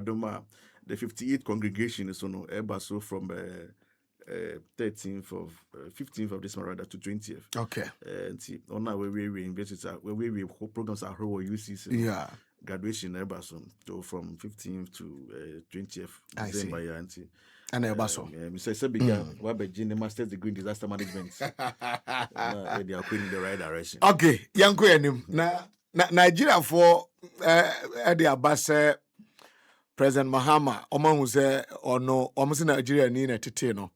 Doma, the 58th congregation is on Ebaso from 13th of 15th of this month rather to 20th. Okay. And see, on our way we invest where we programs are whole UCC. Yeah. Graduation Ebaso, so from 15th to 20th I December. see. And Ebaso. Mr. Sebiga, Wabajin, master's degree in disaster management. They are going in the right direction. Okay, young Queen. Na Nigeria for the Abbas President Mahama, Oman who say or no, almost Nigeria need a titino.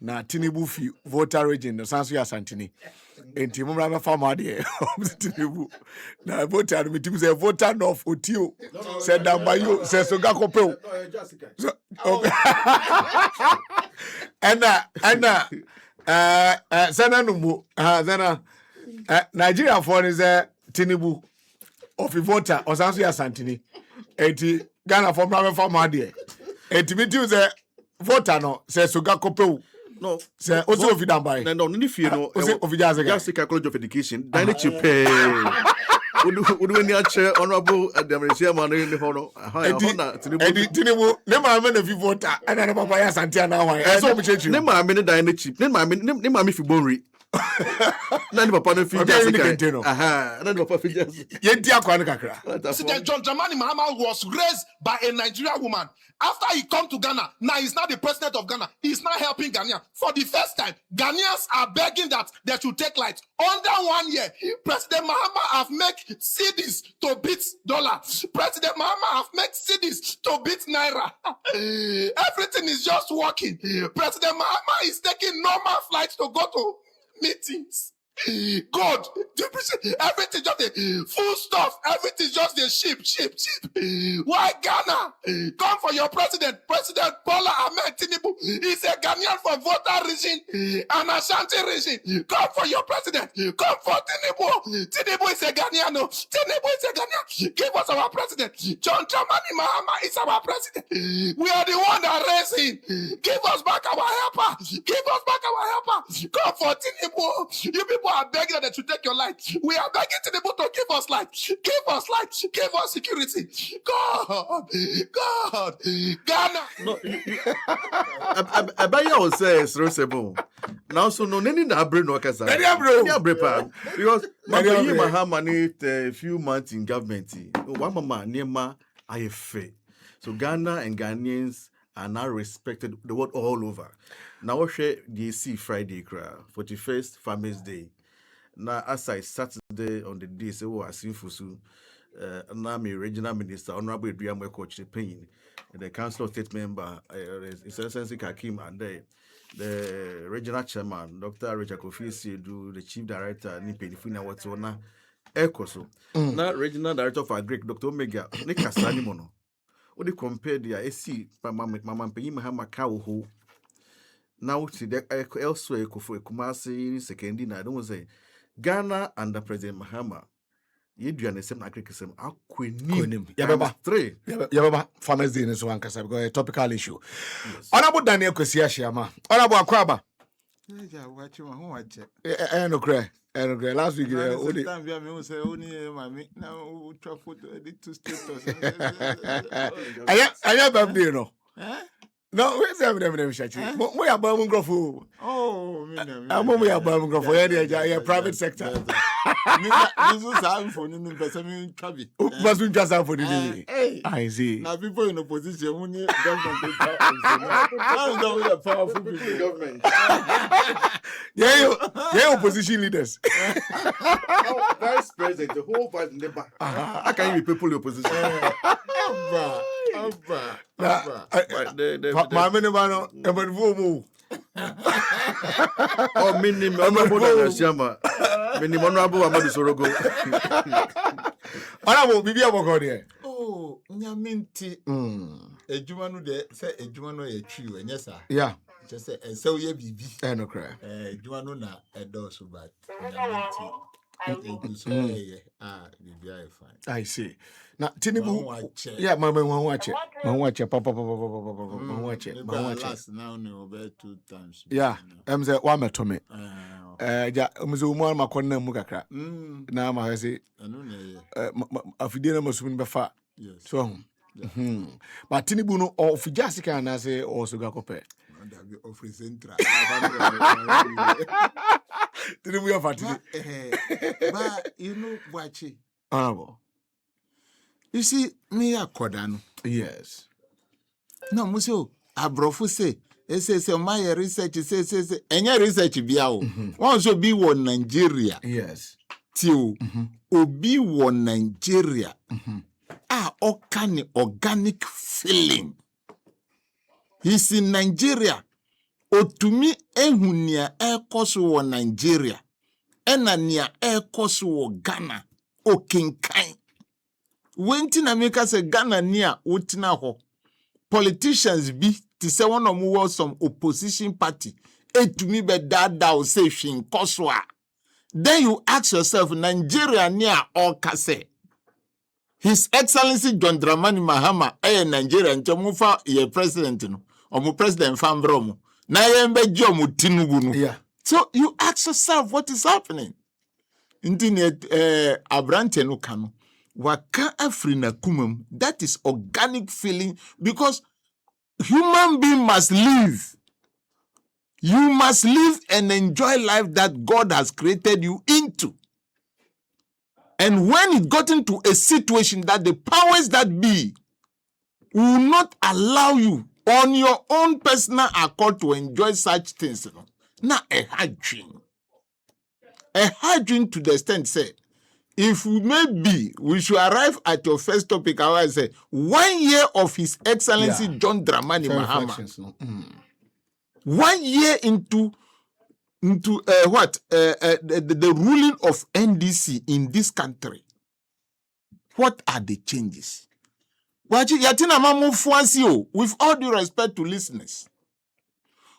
Na Tinubu fi voter region, the Sansu Asantini. And Timura farmer there, Tinubu. Na voter, me Timu say voter north Utio. Said down by you, says so Gakopel. Senanumu, Nigeria for is Tinubu of voter or Sansu Asantini. Eti Ghana for private farmer there. Eti me Timu say voter no, says so Gakopel. No, say also if you don't buy. No, if you know, just College of Education, direct you pay. Would we need chair honorable at the Chairman in the honor? Tinubu, never a minute if you vote, and I never buy a Santiana. I saw me change you. Never a minute, I need cheap. Never if you born. None of a partner figure. Aha, none of a figure. President John Dramani Mahama was raised by a Nigerian woman. After he come to Ghana, now he's not the president of Ghana. He's not helping Ghanaians. For the first time, Ghanaians are begging that they should take light. Under 1 year, President Mahama have made cedis to beat dollar. President Mahama have made cedis to beat naira. Everything is just working. President Mahama is taking normal flights to go to meetings. God, everything just a full stuff. Everything just a cheap. Why Ghana? Come for your president, President Bola Ahmed Tinubu. He's a Ghanaian from voter region and Ashanti region. Come for your president. Come for Tinubu. Tinubu is a Ghanaian. Tinubu is a Ghanaian. Give us our president. John Dramani Mahama is our president. We are the one that raised him. Give us back our helper. Give us back our helper. Come for Tinubu. You people are begging that to take your life. We are begging Tinubu to give us life. Give us life. Give us security. God, Ghana. No, I buy you say it's reasonable. Now, so no, any na brain no kasa. Any brain because Mahama need a few months in government. One mama nema IFA. So Ghana and Ghanaians are now respected the world all over. Now we share DC Friday cry 41st Farmers Day. Now as I Saturday on the day so I seen Fusu now me regional minister Honorable Adrian Coach Pain the council state member His Excellency Kakim and the regional chairman Dr. Richard Kofi do the chief director Nipe Fina Watsona Ekoso. Now regional director for Agric Dr. Omega Nikasani Mono. What they compare the AC Mama Penny Mahama Cow now see that elsewhere for Kumasi second I don't say Ghana under President Mahama. You do understand agriculture. Yababa 3. Yababa Farmers Day is one because I've got a topical issue. Honorable Daniel Kwesi Ashiamah. Honorable Akwaba. No cry. Last week, I have birthday, no. No, where's everything? We are Birmingham Grove. Oh, I'm only a Birmingham Grove for any private sector. This is how for new person Travi. Must be just out for the day. I see. Now, people in opposition, when you government, I don't know powerful government. Yeah, opposition leaders. Vice President, the whole vice never. How can you be people in opposition? My minimum, Evan Oh, minimum, Honorable Amadu Sorogo. Honorable Bibi Abogode. Oh, Nyaminti. A Jumanu de say a Jumano a chew, and yes, sir. Yeah. Just say, and so ye Bibi. I no cry. Jumano na a dose bad. I see. Now, Tinubu, yeah, my man, watch it, Papa, watch it. Last now, no, 2 times. Yeah, I'm the one to me. Yeah, Muzuma, Macona Mugakra. Now, I say, a Fidina must win by far. Yes. So, But Tinubu no of Jessica and I say also got copy. Of central. Tinubu ya fatini. But you know watch it. Honorable. You see me a kodano. Yes. No musio abrofo say my research say any research biao. One so be one Nigeria. Yes. Till obi one Nigeria. Organic feeling. He's in Nigeria. Otumi ehunia ekoso wo Nigeria. Enania ekoso wo Ghana. Okinkan. Wenti na meka se Ghana nia utina ho. Politicians be to say one of more some opposition party. Etumi be dada o say shin koswa. Then you ask yourself, Nigeria nia okase. His Excellency John Dramani Mahama, Nigeria, Nchomufa, ye president, no, or president Fambromo. Na yembe jomu Tinubu no. Yeah. So you ask yourself, what is happening? Internet, Abrante no kano. Waka Afrina kumum. That is organic feeling because human being must live. You must live and enjoy life that God has created you into. And when it got into a situation that the powers that be will not allow you on your own personal accord to enjoy such things, now a hard dream. A hard dream to the extent, say, if we may be, we should arrive at your first topic, I will say, 1 year of His Excellency John Dramani Mahama. No. 1 year into the ruling of NDC in this country. What are the changes? With all due respect to listeners,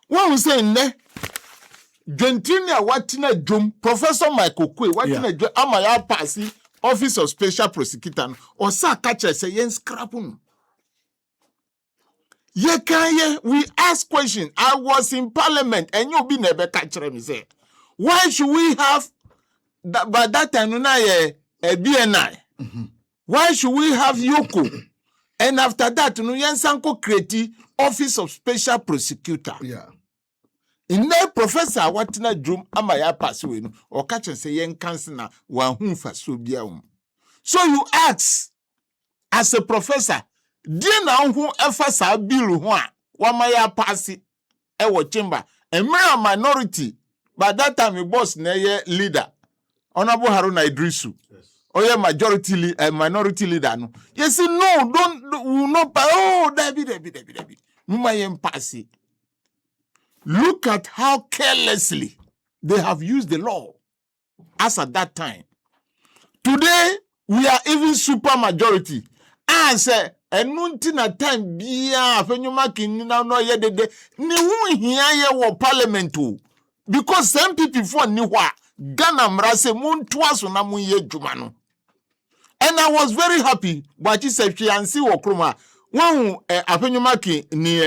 what we say ne Gentrinia watina jum Professor Michael Kwe watina jum amaya pasi Office of Special Prosecutor or sa catcher say yen scrapun. Ye we ask question. I was in Parliament and you be never catcher me say. Why should we have that by that time a BNI? Why should we have Yoko? And after that, yen sanko create Office of Special Prosecutor. Yeah. In there, Professor Watina Drum amaya pass or catch and say yen cancer one whom for so be. So you ask as a professor. Dear now who efforts are bill one maya passy ewo chamber and mere minority by that time a boss na leader Honorable Haruna Idrisu or majority minority leader no yes no don't no David Mumayem passy. Look at how carelessly they have used the law as at that time. Today we are even super majority as enunti na time bia afenyuma kinina no ye dede ni hu hia ye wo parliament o because some people for ni hwa Ghana mrase muntu aso na mu ye dwuma no. And I was very happy but he said she ansi wo kroma won afenyuma kin ni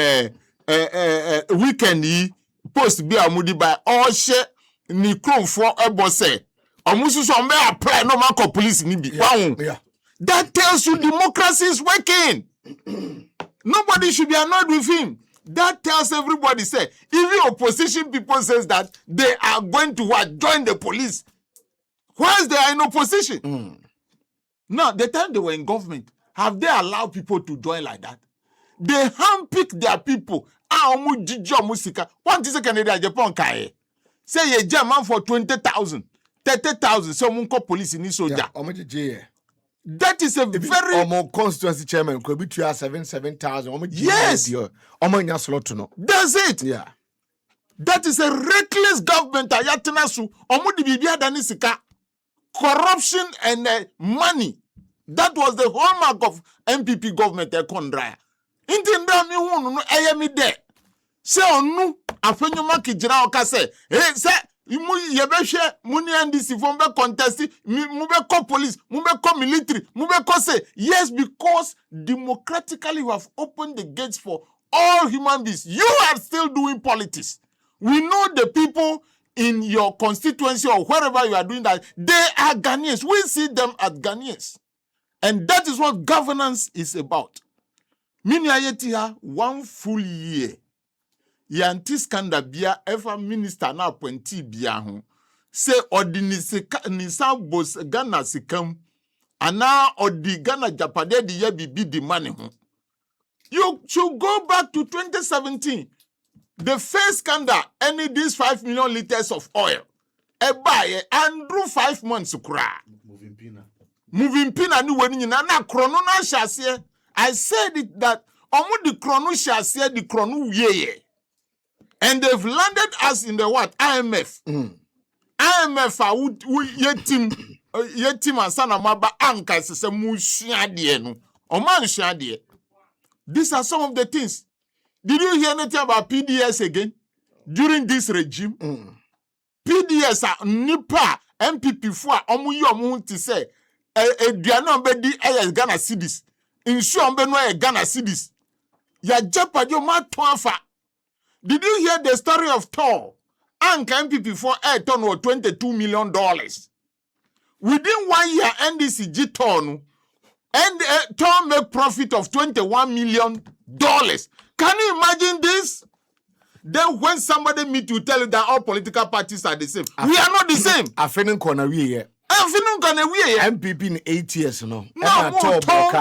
weekend yi post bi amudi by all she ni kromfo ebose omususu mbe apply no man call police ni bi Yeah. That tells you democracy is working. Nobody should be annoyed with him. That tells everybody, say, even opposition people says that they are going to join the police. Whilst they are in opposition. Now, the time they were in government, have they allowed people to join like that? They handpick their people. One is Canada, Japan, say a German for 20,000, 30,000, someone call police in soldier. That is a very more constituency chairman could be 7,000. Yes. That's it. Yeah. That is a reckless government. Corruption and money. That was the hallmark of MPP government. Say onu afenyuma kijira okase say imu yebehwe muni NDC from be contest mube call police mube call military mube call say yes because democratically you have opened the gates for all human beings. You are still doing politics. We know the people in your constituency or wherever you are doing that, they are Ghanaians. We see them as Ghanaians. And that is what governance is about. Mini ayeti ha 1 full year. Yanti scandal bia ever minister na appointee bia ho. Say nisa bos Ghana sikam ana odi Ghana japade de ye bibi di money ho. You should go back to 2017. The first scandal, any these 5 million liters of oil. E buy Andrew 5 months kura. Moving pina ni weni na krono na shase. I said it that omo the krono shase the krono wiye. And they've landed us in the what? IMF. IMF yetim asana maba anka se mu hwade no. Oman hwade. These are some of the things. Did you hear anything about PDS again during this regime? PDS are nipa MPP for omu to say eduana bedi Ghana cedis. Insure be no Ghana cedis. Ya jeopardy ma toafa. Did you hear the story of Tor? Anka MPP for ton or $22 million. Within 1 year, NDCG Tor and Tor make profit of $21 million. Can you imagine this? Then when somebody meet you, tell you that all political parties are the same. We are not the same. I feel corner we MPP in 8 years no.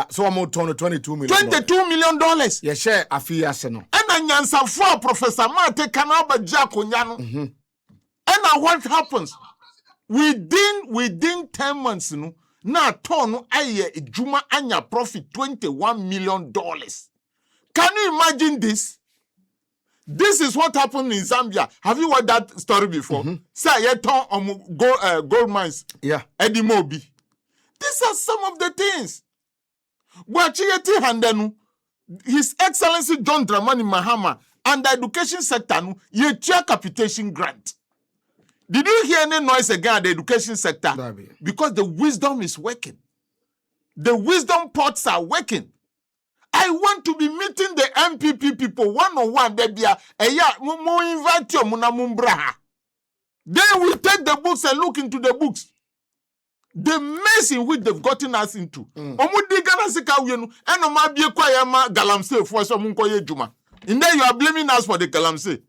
So I'm on $22 million. $22 million. Yes, share a few years no. And Nyansa for Professor Mate Kanaba Jakonyano. And what happens? Within 10 months, no, na ton aye Juma anya profit $21 million. Can you imagine this? This is what happened in Zambia. Have you heard that story before? Say ye ton gold mines. Yeah. Eddie Mobi. These are some of the things. Wachiyeti handenu. His Excellency John Dramani Mahama and the education sector no ye chair capitation grant. Did you hear any noise again at the education sector? Because the wisdom is working. The wisdom pots are working. I want to be meeting the MPP people one-on-one. They be invite you muna. They will take the books and look into the books. The mess in which they've gotten us into. And then you are blaming us for the galamsey.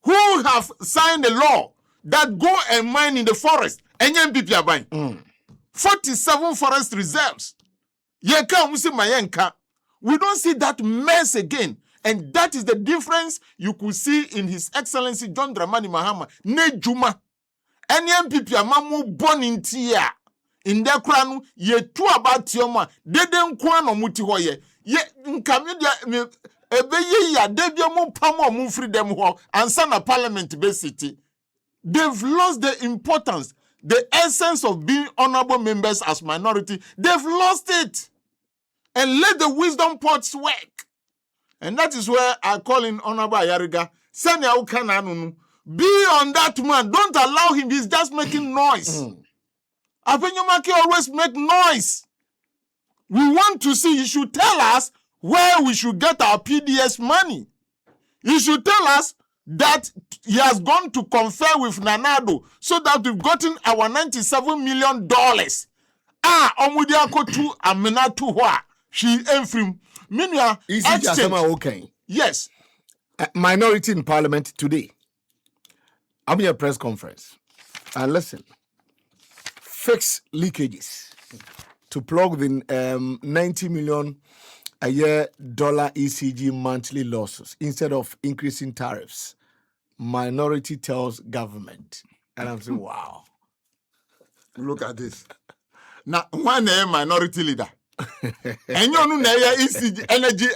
Who have signed a law that go and mine in the forest? And MPP are buying 47 forest reserves. We don't see that mess again. And that is the difference you could see in His Excellency John Dramani Mahama. Ne Juma. Any MPP amamu born in Tia. In their crown, ye two about Tioma. They don't kwano muti hoye. Ye nkamedia ebe ye ya debia mu pamo mu freedom ho ansa na parliament be city. They've lost the importance, the essence of being honorable members as minority. They've lost it. And let the wisdom pots work. And that is where I call in Honorable Ayariga. Be on that man. Don't allow him. He's just making noise. Apenyomaki always make noise. We want to see. You should tell us where we should get our PDS money. You should tell us that he has gone to confer with Nanado so that we've gotten our $97 million. Omudiako tu amena tu hwa. She enfrim. Meanwhile, okay. Yes. Minority in Parliament today. I'm in a press conference. And listen. Fix leakages to plug the $90 million a year ECG monthly losses instead of increasing tariffs. Minority tells government. And I'm saying, wow. Look at this. Now, one minority leader. And you know, ECG energy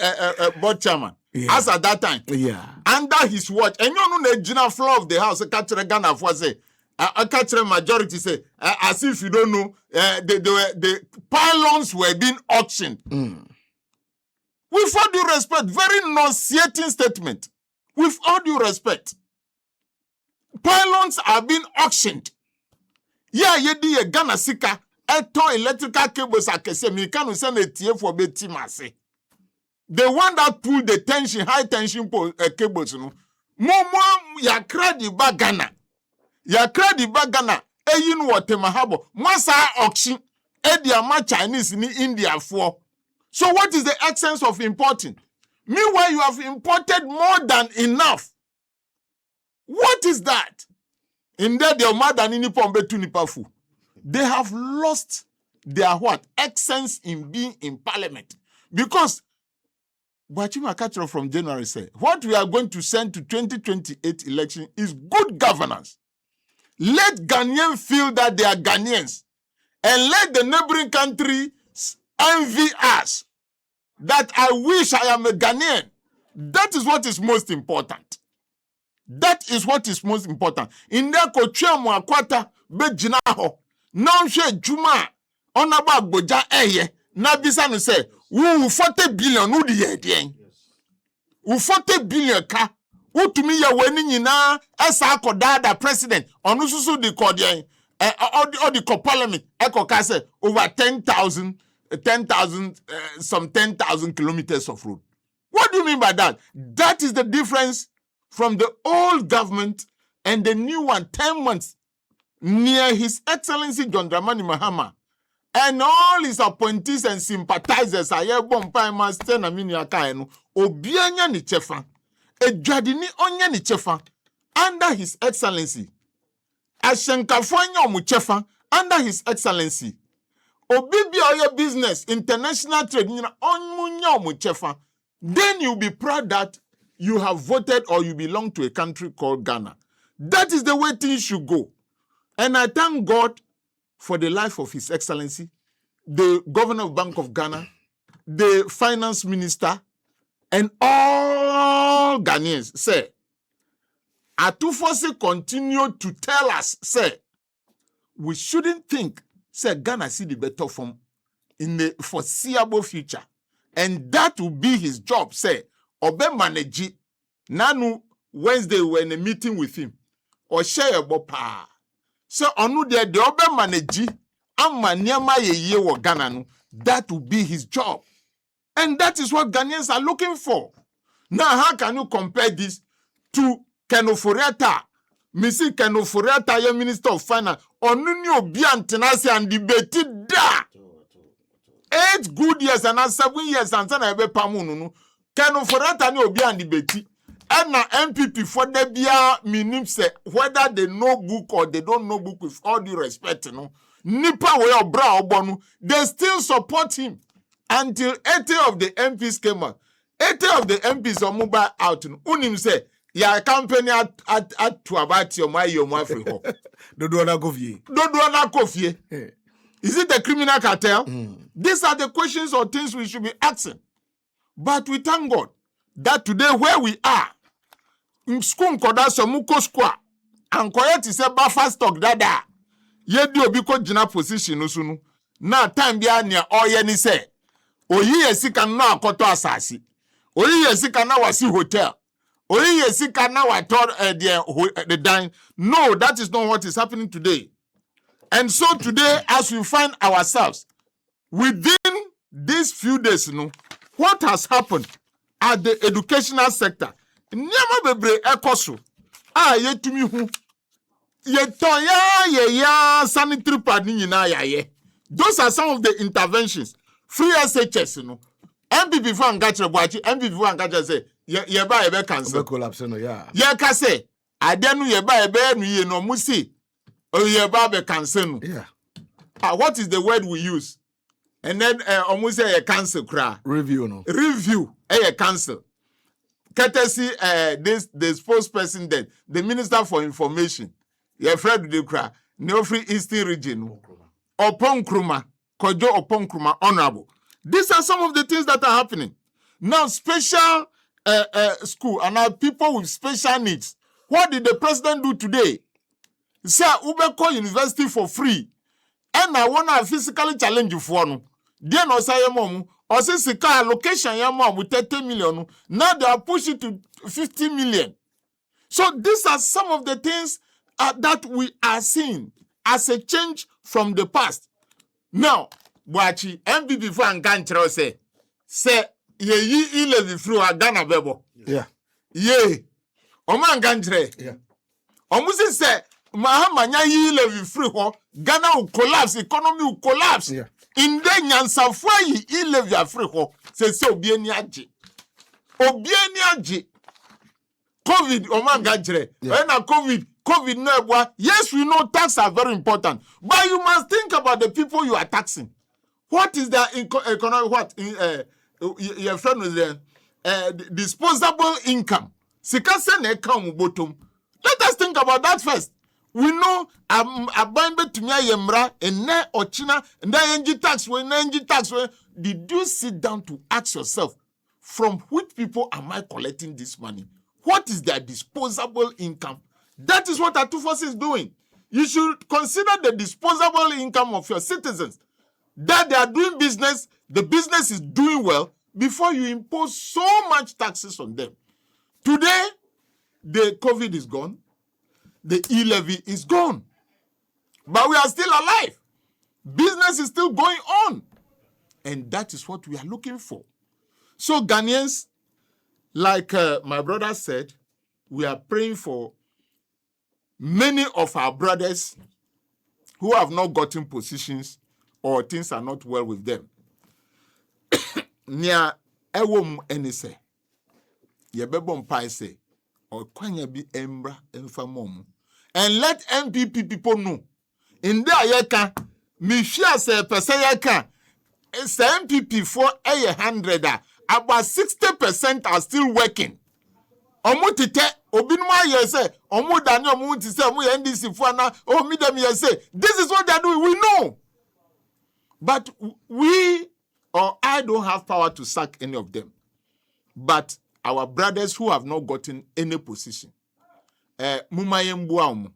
board chairman. Yeah. As at that time. Yeah. Under his watch. And you know, the general floor of the house, Ghana for say, a catcher majority say, as if you don't know, the pylons were being auctioned. With all due respect, very nauseating statement. With all due respect, pylons are being auctioned. Yeah, ye Ghana sika. Eto electrical cables are kese. Me can send a TF for beti mase. The one that pull the tension, high tension cables, no. Momo ya kredi bagana. Ya kredi bagana. Eyin wote mahabo. Mwasa auction. Edi ama Chinese ni India for. So what is the essence of importing? Meanwhile, you have imported more than enough. What is that? In there, they are more than any pombe to nipafu. They have lost their what? Essence in being in parliament. Because Bachima Kachero from January said, what we are going to send to 2028 election is good governance. Let Ghanaians feel that they are Ghanaians. And let the neighboring country envy us. That I wish I am a Ghanaian. That is what is most important. That is what is most important. In there, Kochia Mwakwata, Bejinaho, Nanshe Juma, Onaba Boja Eye, Nabisa no say, who 40 billion, who the year, who 40 billion ka, who to me ya winning in esa kodada president, onususu the cordian, or the parliament, Eko Kase, over 10,000, some 10,000 kilometers of road. What do you mean by that? That is the difference from the old government and the new one, 10 months, near His Excellency John Dramani Mahama. And all his appointees and sympathizers are here, Bompai Master Namini Akainu, Obianya ni chefa, Ejadini Onya ni chefa, under His Excellency. Ashenkafonya Muchefa, under His Excellency. Obibi oye business, international trade, Onmunya Muchefa. Then you'll be proud that you have voted or you belong to a country called Ghana. That is the way things should go. And I thank God for the life of His Excellency, the Governor of Bank of Ghana, the Finance Minister, and all Ghanaians. Say, Atufosi continue to tell us, say, we shouldn't think, say, Ghana see the better from in the foreseeable future. And that will be his job, say, Obe manage. Nanu, Wednesday, we were in a meeting with him, or share a bopa. So onu de obe manage amma niama ye wo Ghana no, that will be his job. And that is what Ghanaians are looking for. Now, how can you compare this to Kenoforiata? Missy Kenoforiata, your Minister of Finance, Onunio Biantenase and debated da. 8 good years and 7 years and then I be pamununu. Kenoforiata ni obi and debate. And now MPP for the bia minim say whether they know book or they don't know book, with all due respect, Nipa we bra obonu, they still support him until 80 of the MPs came out. 80 of the MPs are mobile out. Unim say ya company at to about your free ho. Dodo Kofie. Is it the criminal cartel? These are the questions or things we should be asking. But we thank God that today where we are, in school koda somuko square, and quiet is a buffer stock dada. Yedi obiko jina position usunu. Na time bia nia oye ni se. Oyi yesika na akoto asasi. Oyi yesika na wasi hotel. Oyi yesika na wator the dine. No, that is not what is happening today. And so today, as we find ourselves within these few days, what has happened at the educational sector? Nyama bebre ekoso. Yetumi hu. Yetoya sanitary pad ni nyina yaye. Those are some of the interventions. Free SHS, MPP for Angacha Boachi, MPP for Angacha say, yeba ebe cancel. Collapse, yeah. Yeka say, adenu yeba ebe nu no musi. Yeba be cancel. Yeah. What is the word we use? And then almost say cancel cry. Review, no. Review, cancel. Courtesy, the spokesperson then, the Minister for Information, Fred Dukra, Neofree Eastern Region, Opon Kruma, Kojo Opon Kruma, Honorable. These are some of the things that are happening. Now, special school, and now people with special needs. What did the president do today? He said, Ubeko University for free. And I want to physically challenge you for no. Then I say, Mom, or say, Sika allocation, your mom with 30 million. Now they are pushing to 50 million. So these are some of the things that we are seeing as a change from the past. Now, Wachi, MPP for Anganchero say, ye ile through a Ghana bebo. Yeah. Ye. Oma Anganchere. Yeah. Omusi say, Mahama nya yi ile free ho, Ghana will collapse, economy will collapse. Yeah. In the nyansafwa yi ile free ho, se obi eni aje. Obiani aji. COVID, Oman Gajre. When COVID no. Yes, we know taxes are very important, but you must think about the people you are taxing. What is the economic? What your friend was there? Disposable income. Sikase ne come bottom. Let us think about that first. We know abambe tumia yemra ene ochina nda enji tax we na enji tax we. Did you sit down to ask yourself, from which people am I collecting this money? What is their disposable income? That is what Atufos is doing. You should consider the disposable income of your citizens. That they are doing business, the business is doing well, before you impose so much taxes on them. Today, the COVID is gone. The e-levy is gone. But we are still alive. Business is still going on. And that is what we are looking for. So Ghanaians, like my brother said, we are praying for many of our brothers who have not gotten positions or things are not well with them. Nia ewom enise. Yebebo mpai se. Or kwanya bi embra enfamom. And let MPP people know. In there yeka, mi share se pese yeka, se MPP for 100, about 60% are still working. Omo tite, obinuma yese, omo dani omo tise, omo NDC fuana, oh me dem yese. This is what they are doing, we know. But we, or I don't have power to sack any of them. But our brothers who have not gotten any position, Mumayembuam,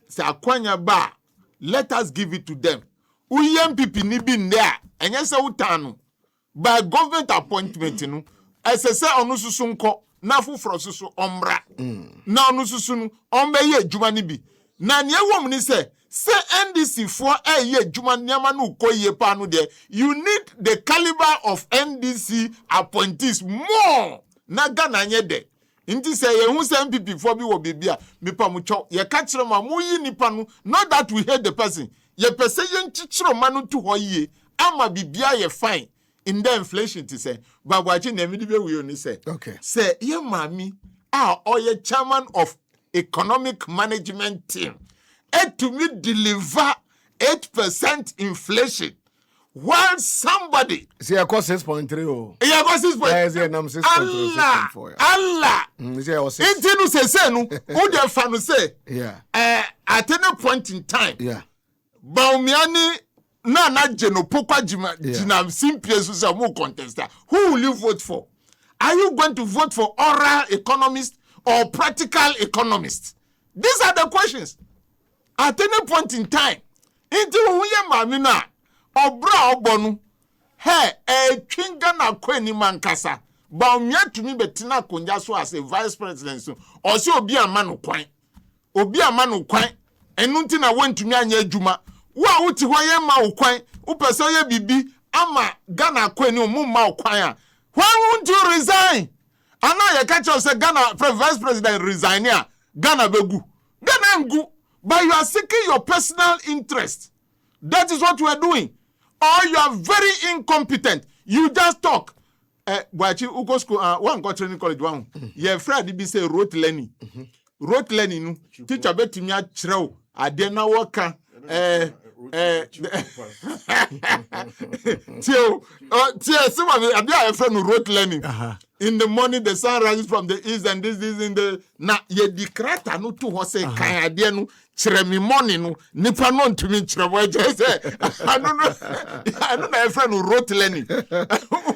say akwanya ba, let us give it to them. Uyem pipi ni bin there, and yes, utanu. By government appointment, you know, as I say, onususunko, nafu frosusu ombra. Na onususunu, ombe ye jumanibi. Na nye womni say NDC for ye jumanyamanu ko ye panu there. You need the caliber of NDC appointees more. Na Ghana nye de. Inti say ye hu say MPP for bi wo bibia me pa mu cho ye ka kire ma mu yi nipa no, not that we hate the person. Ye pese ye nchichiro manu to ho ye ama bibia ye fine. In the inflation to say babwachi na mi be we oni say. Okay. Say ye mami or ye chairman of economic management team. And to me deliver 8% inflation. While somebody see I cost 6.3 oh. Yeah, got 6.3. Yes, yeah, I'm 6.3. Allah. Yeah, Intinu say no, who the fan say? Yeah. At any point in time. Yeah. Baumiani na jeno pokwa jina simpiesu say mo contester. Who will you vote for? Are you going to vote for oral economist or practical economist? These are the questions. At any point in time. Intinu uye mamina obra obonu. Hey, twinga na kweni mankasa. Ba umya tumi betina konja so as a vice president so. Osi obi amanu kwan. Obi amanu kwan. Enunti na wentumi anya adwuma. Wa wuti ho ye ma ukwan. Upese ye bibi ama Ghana kweni omu ma ukwan a. Why won't you resign? Ana ye catch us say Ghana vice president resign here. Ghana begu. Ghana ngu. But you are seeking your personal interest. That is what you are doing. Or you are very incompetent. You just talk. Wachi uko school one go training college one. Your friend be say rote learning. Rote learning no. Teacher betimi a kyerɛw ade na woka Tio some ade a friend rote learning. In the morning the sun rises from the east and this in the na ye dikrata no to ho say kan ade no kyerɛ me morning no nipa no ntumi kyerɛ wo je say I don't know if friend rote learning.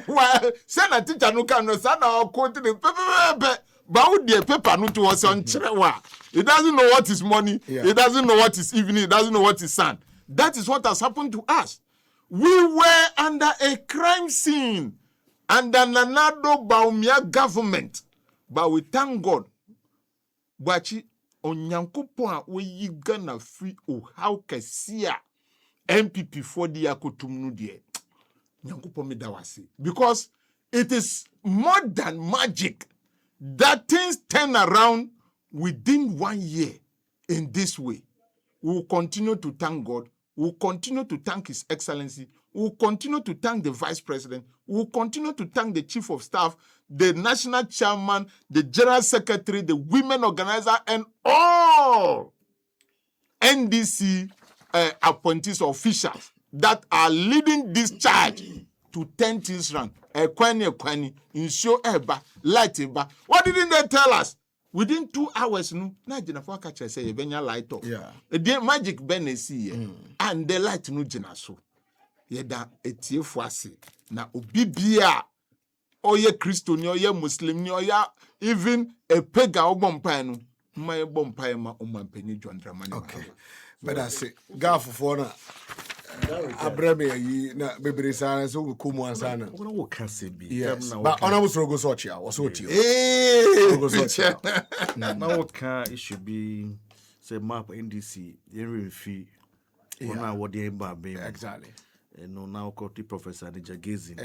Well, say na teacher no kan no say na quote the paper but with the paper no to us on kyerɛ. He doesn't know what is morning. Yeah. He doesn't know what is evening. He doesn't know what is sun. That is what has happened to us. We were under a crime scene under Nanado Baumia government. But we thank God. Wachi onyankopon a we Ghana free o how kesia MPP for the akotumnu de. Nyankopon me da wase. Because it is more than magic that things turn around within 1 year in this way. We will continue to thank God. We will continue to thank His Excellency We will continue to thank the vice president. We will continue to thank the chief of staff, the national chairman, the general secretary, the women organizer, and all NDC appointees officials that are leading this charge to 10 things round. Kwani, insure eba, light eba. What didn't they tell us? Within 2 hours, no, na Jennifer catcher say benya light off. Yeah. The magic benesi and the light no jenaso. Yeda etie fuase na obibia oye Christian ni oye Muslim ni oye even a pagan obompa no my bompa ma omampanyi John Dramani. Okay. But I say gaf for na abreme yi na bebere sana so ko mu ansana. What can say be? Yes. But on was go so chia, was so chia. Now what can it should be say map NDC yen fee on what the emba Exactly. No now called the professor Nijagezi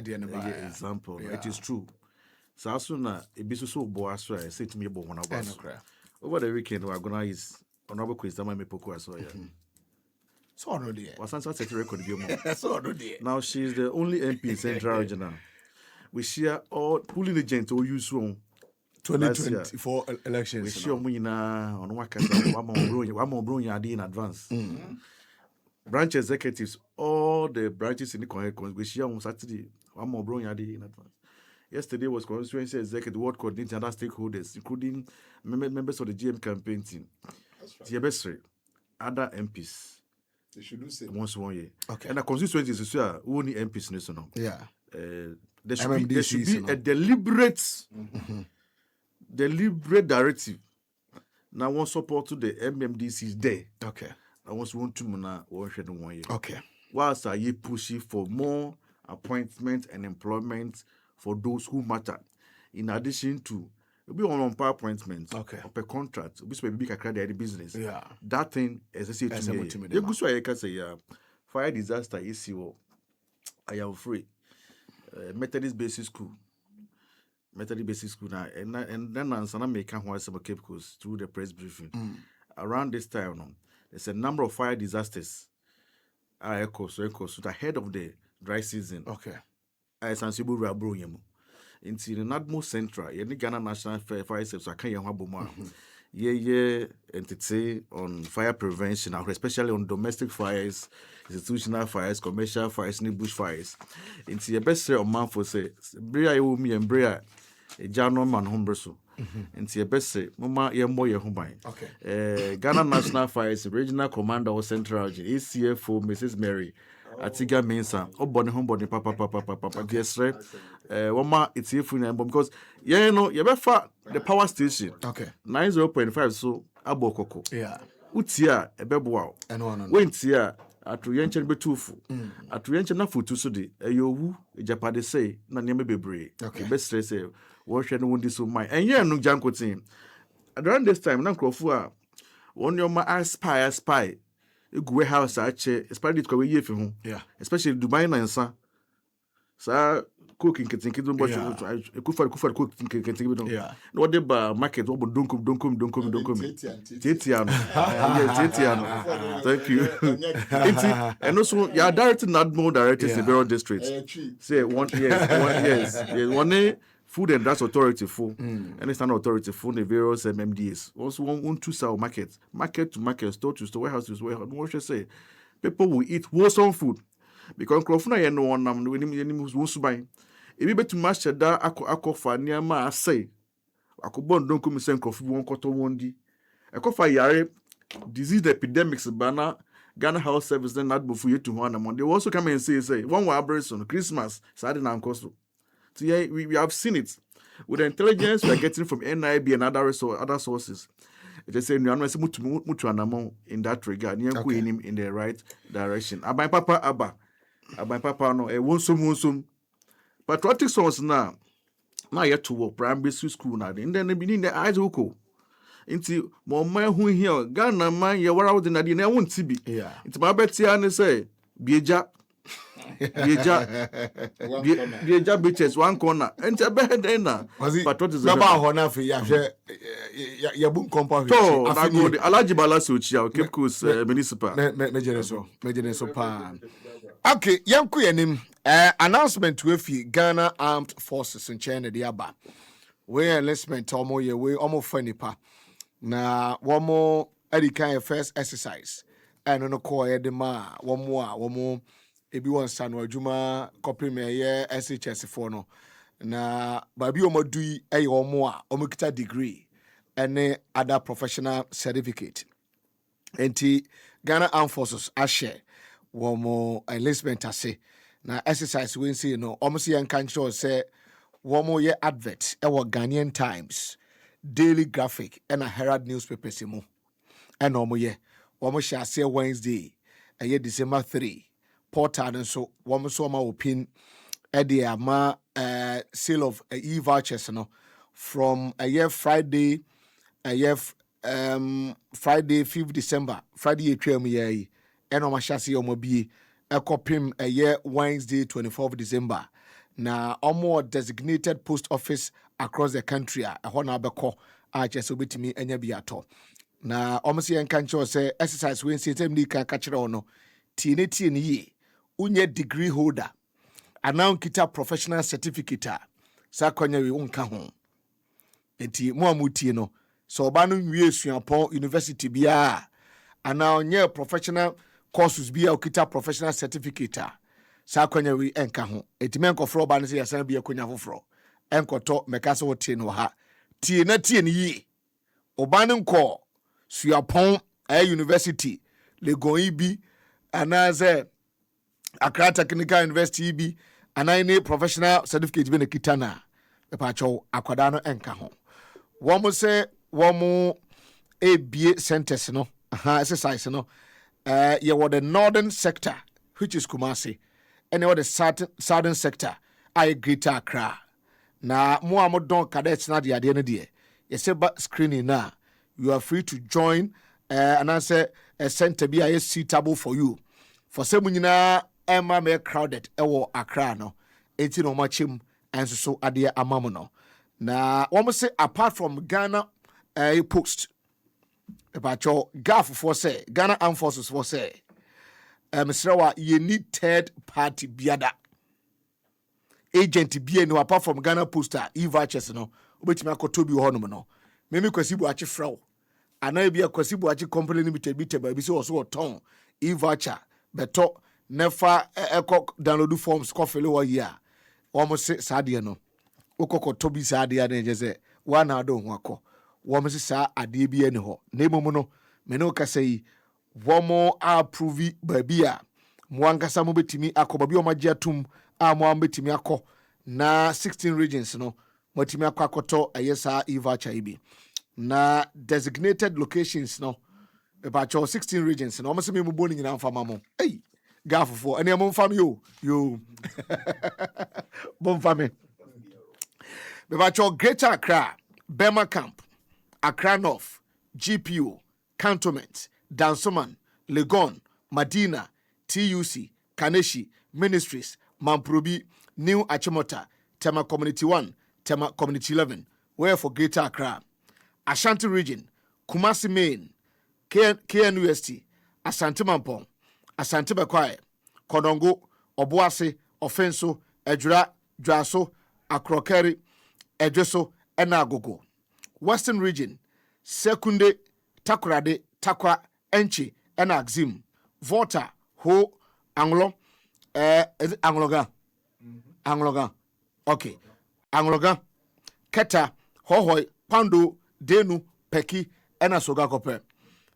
example. Yeah. It is true. So as soon as it be so boas, I say to me about one of us. Over the weekend we're gonna use honorable Kwesi Ashiamah Mepoko as well. So no there. Was answer set record be more. So no there. Now she is the only MP in Central Regional. We share all pulling agent or use one 2024 elections. we share monina on one more bro in advance. Branch executives, all the branches in the Congress, we share on Saturday, one more bro in advance. Yesterday was constituency executive, ward coordinating other stakeholders, including members of the GM campaign team. The other MPs. They should do so. Once 1 year. Okay. And the constituency is only MPs national. Yeah. There should be a deliberate directive. Now one support to the MMDCs there. Okay. I was want to mona 1 year. Okay. Whilst I pushing for more appointment and employment for those who matter. In addition to be on per appointment, okay, or per contract, which may be a credit business. Yeah. That thing as I say to me. You go so I can say fire disaster issue. I am free. Methodist basic school now, and then I'm making one some Cape Coast through the press briefing. Around this time, there's a number of fire disasters. I so ahead of the dry season. Okay. I sensible rabro yemu. Into the NADMO Central, the Ghana National Fire Service, I can't have more. Entity on fire prevention, especially on domestic fires, institutional fires, commercial fires, and bush fires. Into the best on man for say, Bria me and Bria, a Jano man hombreso. Into the best say, Mama, ye more your home. Okay. Ghana National Fires, Regional Commander of Central Region, ACFO, Mrs. Mary. Atiga Mensa, Oboni Homboni, Papa, yes, right? Wama, it's here for them because, yeah, no, you better the power station. Okay. 90.5, so Abokoko. Yeah. Utia, a bebwao. And one. Went here at Rienchen Betufu. At Rienchen Nafutu Sudi, a yowu, a Japade say, Nanyame Bebre. Okay. Best say, wash and wound this of mine. And yeah, no Janko team. Around this time, Nankofua, one your my spy. Go house actually, especially to year for him. Yeah. Especially Dubai and son. So cooking can think it don't watch Kufa cooking can think it. Yeah. No they ba market what don't come. Tetiano. Yes, thank you. And also you are directing NADMO directors in various districts. Say one one Food and Drugs Authority for any standard authority for the various MMDs. Also, one to sell market to market, store to store, warehouse to warehouse. What should I say? People will eat wholesome food because Crofuna no one when he wants to buy. If you bet to master that, ako for near ma say, ako bon don't come send coffee one quarter one day. Ako for yare disease epidemics banner Ghana Health Service then not before you to one among. They also come and say one wa Christmas Saturday and cost. So yeah, we have seen it with the intelligence we are getting from NIB and other sources. They say we are not mutu in that regard. Okay. In the right direction. Abai Papa no wonsum. Patriotic source now yet to work primary school now. And then beginning the eyes who into more man who here Ghana man you were out in the won't be. Yeah. It's my bet and say Bieja Bieja beaches one corner. And a better na. But what is the Yabun compound? So, I go the Alaji Balasuchi, Cape Coast Municipal. Major so pan. Okay, young Kuyanim, announcement with Ghana Armed Forces in China, the Aba. Where enlistment, Tomo, ye way almost funny pa. Na one more Eddie first exercise. And on a call Edema, one more. Ebi one son or Juma copy me ye SHS for no. Na babi omo dui omukita degree and other professional certificate. Enti Ghana Armed Forces ashe womo enlistment ase. Na exercise we see no almost yan can show say womo ye advert ewo Ghanaian Times, Daily Graphic and a Herald newspaper simu. And omo ye womo shall say Wednesday December 3. Portal and so one so ma opin ama sale of e-vouchers no from a year Friday Friday 5th December Friday 12 year and on shasi omo bi ekopim a year Wednesday 24th December na omo designated post office across the country a hona beko a chese obetimi anya bi ato na omo se en kan cho say exercise we say tem ni ka kire ono tie ye unye degree holder announce kita professional certificate sa kwanya we unka ho enti mo amutie no so oba no wie suapon university bia announce professional courses bia ukita professional certificate sa kwanya we enka ho enti men kofro oba no se yasan bia kwanya foforo enkoto meka se wotie no ha tie na tie ni yi oba no nko suapon university legon bi anaze Accra Technical University bi anani professional certificate bi na kitana e pa cho akwada no enka ho wo mo se wo mo ebie centers no exercise no ye wo the northern sector which is Kumasi and the southern sector I Greater Accra na mo amodon cadets na de ade no de ye se ba screening na you are free to join and answer a center bi is suitable for you for some nyina Emma me crowded ewo Accra no enti no machim enso so ade amamu no na wo say apart from Ghana post about your GAF for say Ghana Armed Forces for say Mr. you need third party biada agent bi no apart from Ghana poster e-vouchers no obetimi akoto bi ho no no memi Kwesi Buachi fraw ana bi Kwesi Buachi company limited bi teba bi so so ton e-voucher beto never download forms coffee over here. Almost sadia no. Okoko tobi sadia ne jeze. Wana ado wako. Almost sa adi bi ene ho. Nemo mono. Meno kasei. Wamo approve babia. Mwanga sa betimi ako babi omajia tum. Mwa betimi ako. Na 16 regions no. Mwetimi ako akoto ayesa e-voucher ibi. Na designated locations no. About 16 regions no. Almost me muboni nyina mfama mo. Hey. Gafu for any among family you bon family. About your Greater Accra, Bema Camp, Accra North, GPO, Cantonment, Dansoman, Legon, Madina, TUC, Kaneshi, Ministries, Mamprobi, New Achimota, Tema Community 1, Tema Community 11, where for Greater Accra, Ashanti Region, Kumasi Main, KNUST, Asante Mampong, Asante Bakwae, Kodongo, Obuase, Offenso, Ejura, Dwaso, Akrokeri, Edreso, Enagogo. Western Region, Sekunde, Takoradi, Takwa, Enchi, Enagzim, Volta, Ho, Anglo, is it Angloga? Angloga. Okay. Angloga, Keta, Hohoi, Pando, Denu, Peki, Enasoga Kope.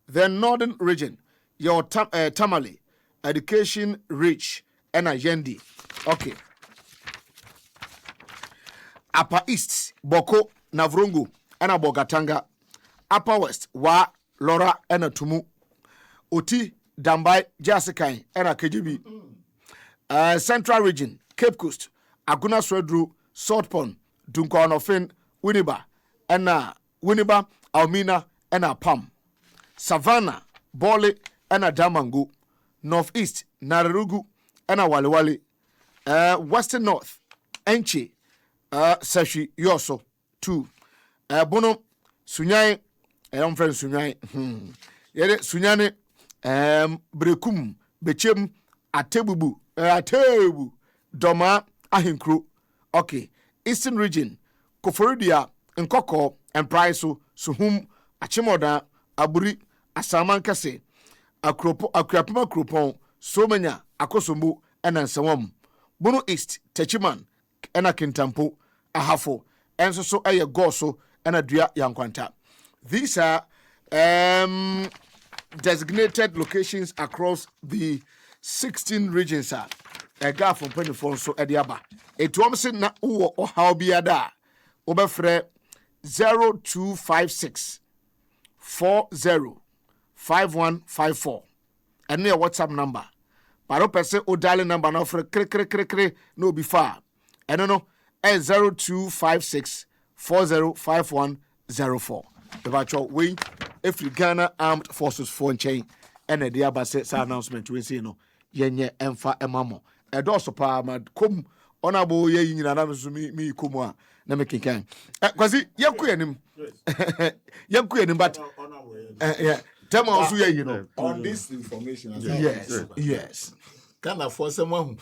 Then Northern Region, your Tamale, Education Rich, and Yendi. Okay. Upper East, Boko, Navrungu, and Abogatanga. Upper West, Wa, Lora, and Tumu. Oti, Dambai, Jasikai, and KGB. Central Region, Cape Coast, Aguna Swedru, Salt Pond, Dunkanofin, Winneba, and Winneba, Almina, and Pam. Savannah, Bole, and Damangu. Northeast, Nararugu, ɛna Wale Western North Enchi Sashi Yoso 2 Bono Sunyai friend Sunyai Yede Sunyane Brekum Bechem Atebu Doma Ahinkru. Okay, Eastern Region Koforidia Nkoko and Praiso Suhum Achimoda Aburi Asaman Kase Akrapuma Krupon Somenya Akosumbu and Ansawam Bono East Techiman Ena Kintampo Ahafo and so a goso and a dria yankwanta. These are designated locations across the 16 regions. A guy from 24 so Ediaba. A Thompson na uwo or how be a da. Obefre 0256 405154. And near WhatsApp number. Paro pese o dialing number no for kre no be far. And no 0256 405104. The virtual way if you Ghana Armed Forces phone chain and a diaba says announcement we see no yenye emfa emamo. A doso pa mad come honorable ye in me kumwa na making can. Kwasi yankuenim. Yankuenim but yeah. Tell me also you know on this information. Yes. Can afford someone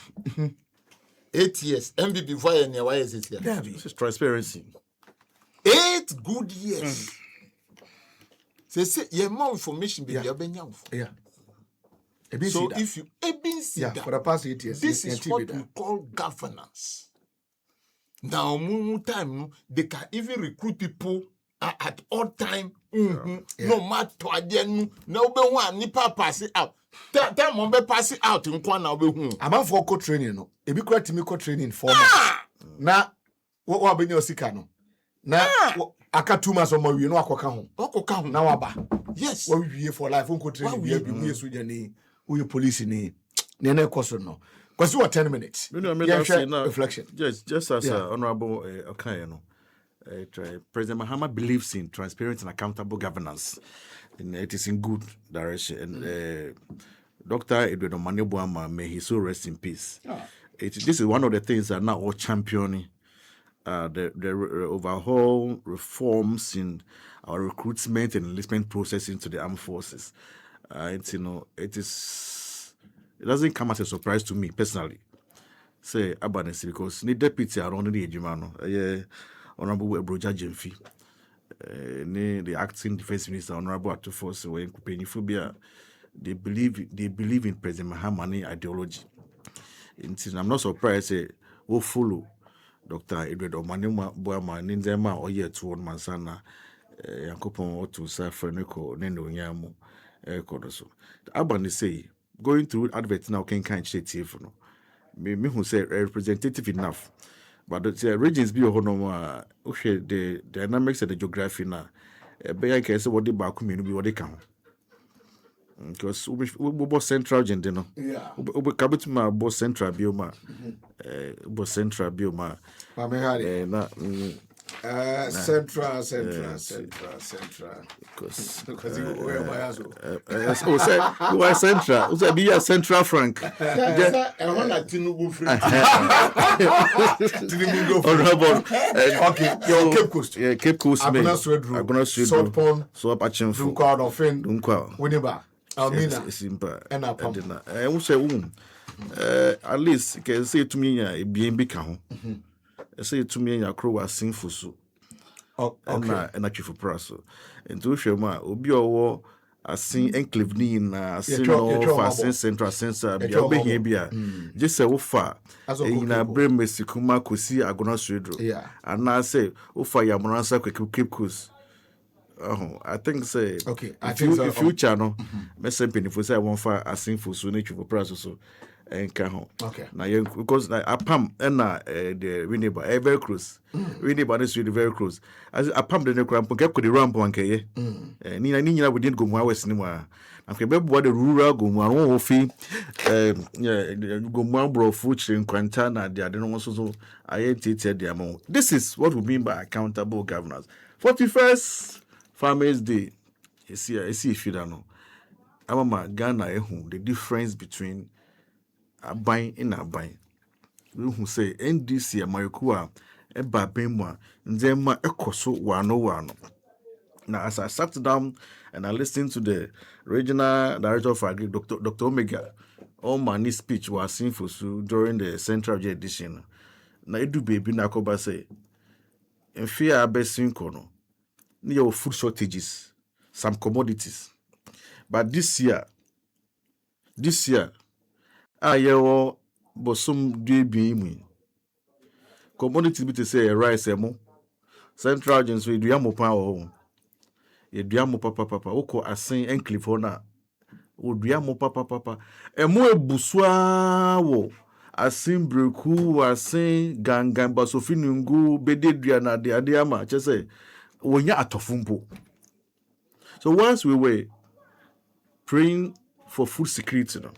8 years. MB before any why is it here? This is transparency. 8 good years. Say you more information be your benyam. Yeah. So if you for the past 8 years, this is what we call governance. Now, time they can even recruit people at all time. No matter again, no be one nipa pass it out. Tell mom be pass it out in corner be hu. I'm for co training no. E be correct me co training for months. Na what be your sika no. Na aka 2 months o ma wie no akoka ho. Akoka ho na waba. Yes. What we for life on co training we be we soldier ni. Who you police ni na question no because what 10 minutes reflection just as honorable Okan President Mahama believes in transparent and accountable governance and it is in good direction and Dr. Edward Omanyebuama, may he so rest in peace. This is one of the things that now all championing the overhaul reforms in our recruitment and enlistment process into the armed forces. It doesn't come as a surprise to me personally. Say abundance because the deputy around the Ejimano, Honorable Ebroja Jemfi, the acting defense minister, Honorable Atufos, when Kupenifobia, they believe in President Mahamani ideology. I'm not surprised. Say, who follow Dr. Edward Omanyebuama, Ninzema, or yet to one Mansana, Yankopon, or to Safraneko, Nendo Yamu. So Abani say going through adverts now can initiative no me who say representative enough but the regions be no the dynamics and the geography na be I can say what the back community be what they can because we central agenda no we kabit ma bo central bioma bioma na central. Because you are central. So be a central Frank. Okay, your Cape Coast. Yeah, Cape Coast. Agona Swedru. Pond. So up at Dunkwao Ofin. Winneba. Almina. Simple. And Apam. I will say at least can say to me a BNB can. Say to me a crow was sinful so. Okay. And actually for praso. And to show my obi owo asin enclave ni na asin no asin central sensor bia obi here bia just say ofa na brem mesikuma Kwesi Agona Swedru and na say ofa ya monansa Cape Coast. I think say okay. Future no me say penifo say won fa asin for so na for praso so enka okay. Na because like apam na the Winneba very close. Winneba is really very close. As apam the cramp get the ramp one keye. Ni na we didn't go more west anymore. After be the rural go more fi go more bro future in Quintana they don't want so identity the amount. This is what we mean by accountable governance. 41st Farmers Day. You see if you don't know. Amama Ghana the difference between aban na aban we hu say NDC amayoku a eba ben mu a nzema ekoso wano. Now, as I sat down and I listened to the regional director of Agri, Dr. Omega, all my speech was seen for during the Central edition. Now, it do baby Nakoba say, in fear of best kono, near food shortages, some commodities. But this year, I hear bosum do be commodities be to say rice emo. Central agency we do yamu power. Yedua mo papa oko asen enclave na odua mo papa emo ebusua wo asen breku asen gangan basofinungu bededua na de ama chese wonya atofumpo. So once we were praying for food security no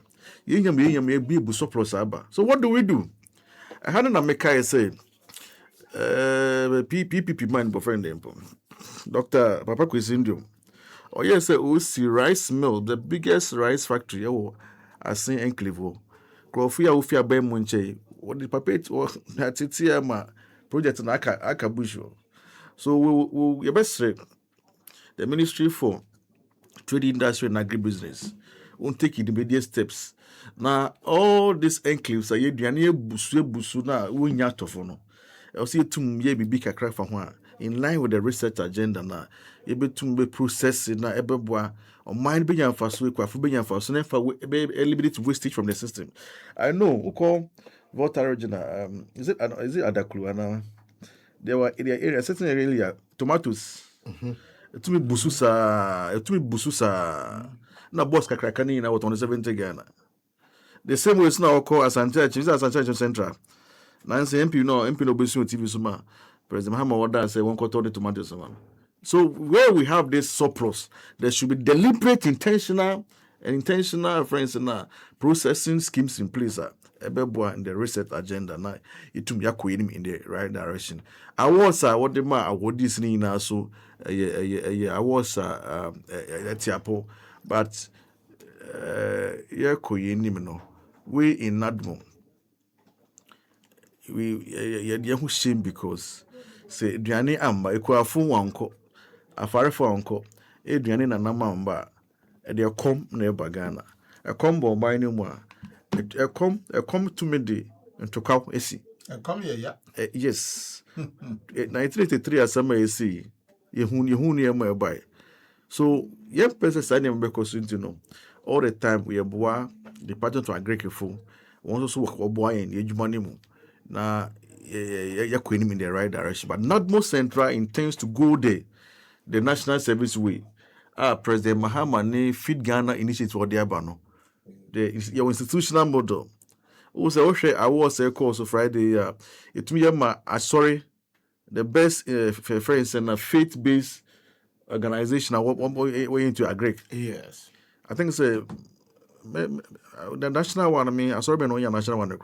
yenyam e bi buso plus aba. So what do? I had na meka say PPP man boyfriend them. Dr. Papa Kwesi oh yes, OC rice mill, the biggest rice factory. I seen enclave. Crofia Ufia Ben Munche. What the puppet or Hatitia project in Akabusho. So we best say the Ministry for Trade, Industry and Agribusiness won't take immediate steps. Now all these enclaves are yediane busu na unyatofono. I'll see tum ye bibi kakra fa ho in line with the research agenda na ebetum be process na ebeboa o mind be yamfa so kwafu be yamfa so na fa eliminate wastage from the system. I know we call Volta original is it Adaklu and there were in the area certain area tomatoes etumi bususa na boss kakra kani na what on 70 Ghana. The same way it's now called Asante Central. Nancy MP no besu TV suma. President Mahama order say one quarter the tomatoes. So where we have this surplus, there should be deliberate, intentional friends and processing schemes in place. Ebeboa in the reset agenda na itum yakwe in the right direction. Awards are what the award this ni na so awards tiapo, but yakwe no we in NADMO. We who shame because say Duane amba ekwafu wanko afarefo wanko Duane na namamba e de kom na eba Ghana e kom bo ban ni mu a e kom to me de ntokaw esi And come here, yeah. Yes 1983 asama esi yehun ne ma eba so ye person say na be kosunti no all the time we boa Department to Agriculture won so work boa en ejuma ni mu na yakweni in the right direction, but NADMO Central intends to go there the national service way. President Mahama ne Feed Ghana initiative or the abano. Your institutional model. Also, I was a course of Friday. It me sorry, the best friends and a faith-based organization. I want to agree. Yes. I think it's the national one. I mean, I sorry, no, national one.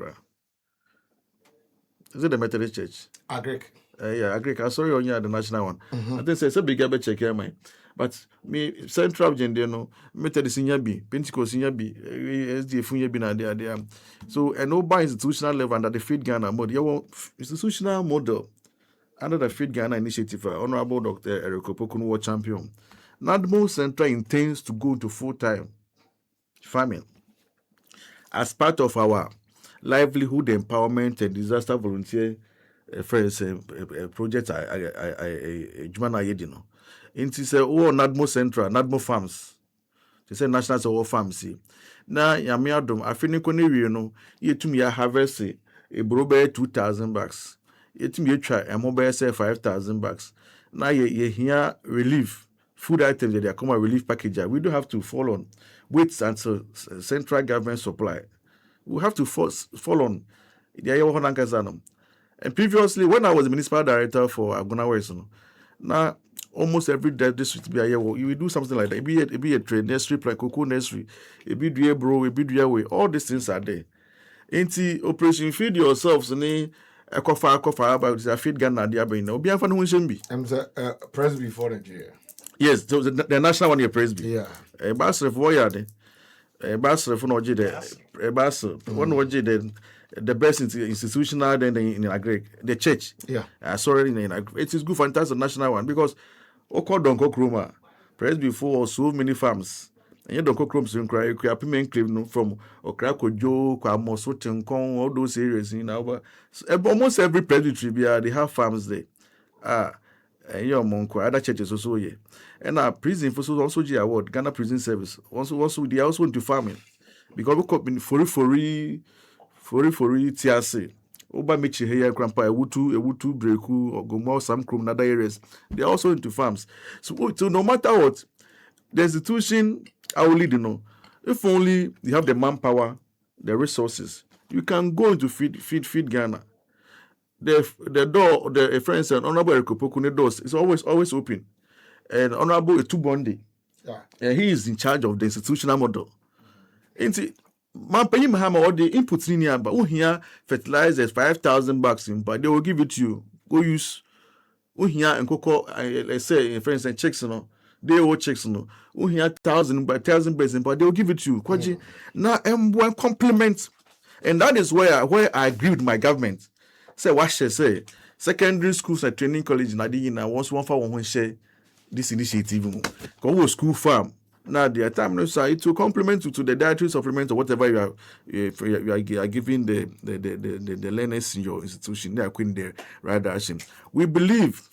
Is it the Methodist Church? Agric. Yeah, Agric. I saw you on the national one. I think it's a big check here, man. But me Central Agenda, no Methodist in Yabi, Pentecost in Yabi, SDF in Yabi na there. So and no by institutional level under the Feed Ghana model. Your institutional model under the Feed Ghana initiative, Honorable Dr. Eric Opokunu World Champion. NADMO Central intends to go to full-time farming as part of our livelihood empowerment and disaster volunteer project Jumana Yedino. Into say NADMO Central, NADMO Farms. They say National Soil Farms. Na yamiadum afinikoni we no yetum ya harvest a brobe $2,000. Yetum ye try a mobile say $5,000. Na ye here relief food items they come a relief package. We don't have to fall on wait until central government supply. We have to fall on the. And previously, when I was the municipal director for Agona West, now almost every district be you will do something like that. It be a trade nursery, like cocoa nursery, it be do bro, it be do way. All these things are there. Into Operation Feed Yourselves, and a coffee about the Feed Ghana, the Abin. Obi Afan Winshambi. I'm the Presby for Nigeria. Yes, the national one here, Presby. Yeah. A Bass of Voyade. Basel for no the Basel one the best institutional then in agri the church. Yeah. Sorry, it is good fantastic national one because Oko Donko Kroma press before so many farms. And you don't go crumbs and cry, you payment claim from Okrako Joe, Kwamoso Tenkong, all those areas in our almost every presbytery they have farms there. And your monk, other churches also here. And our prison for also G award, Ghana Prison Service. Also they are also into farming. Because we got in fori TRC. Oba Michi here, Grandpa, Ewutu, Breku, or Gomo, some Krum, other areas. They are also into farms. So no matter what, the institution I will lead, if only you have the manpower, the resources, you can go into feed Ghana. The door, the friends and Honorable Ekopokune doors is always open. And Honorable Etubondi, he is in charge of the institutional model. Man pay him hammer all the inputs in here, but here fertilizers $5,000 but they will give it to you. Go use here and cocoa, let's say for instance checks they will checks here 1,000 by 1,000 but they will give it to you. Kwaji now one compliment, and that is where I agree with my government. Say what she say secondary schools and training college na once one for one share this initiative. Go school farm. Now, the time it will complement to the dietary supplement or whatever you are giving the learners in your institution. They are quitting the right direction. We believe.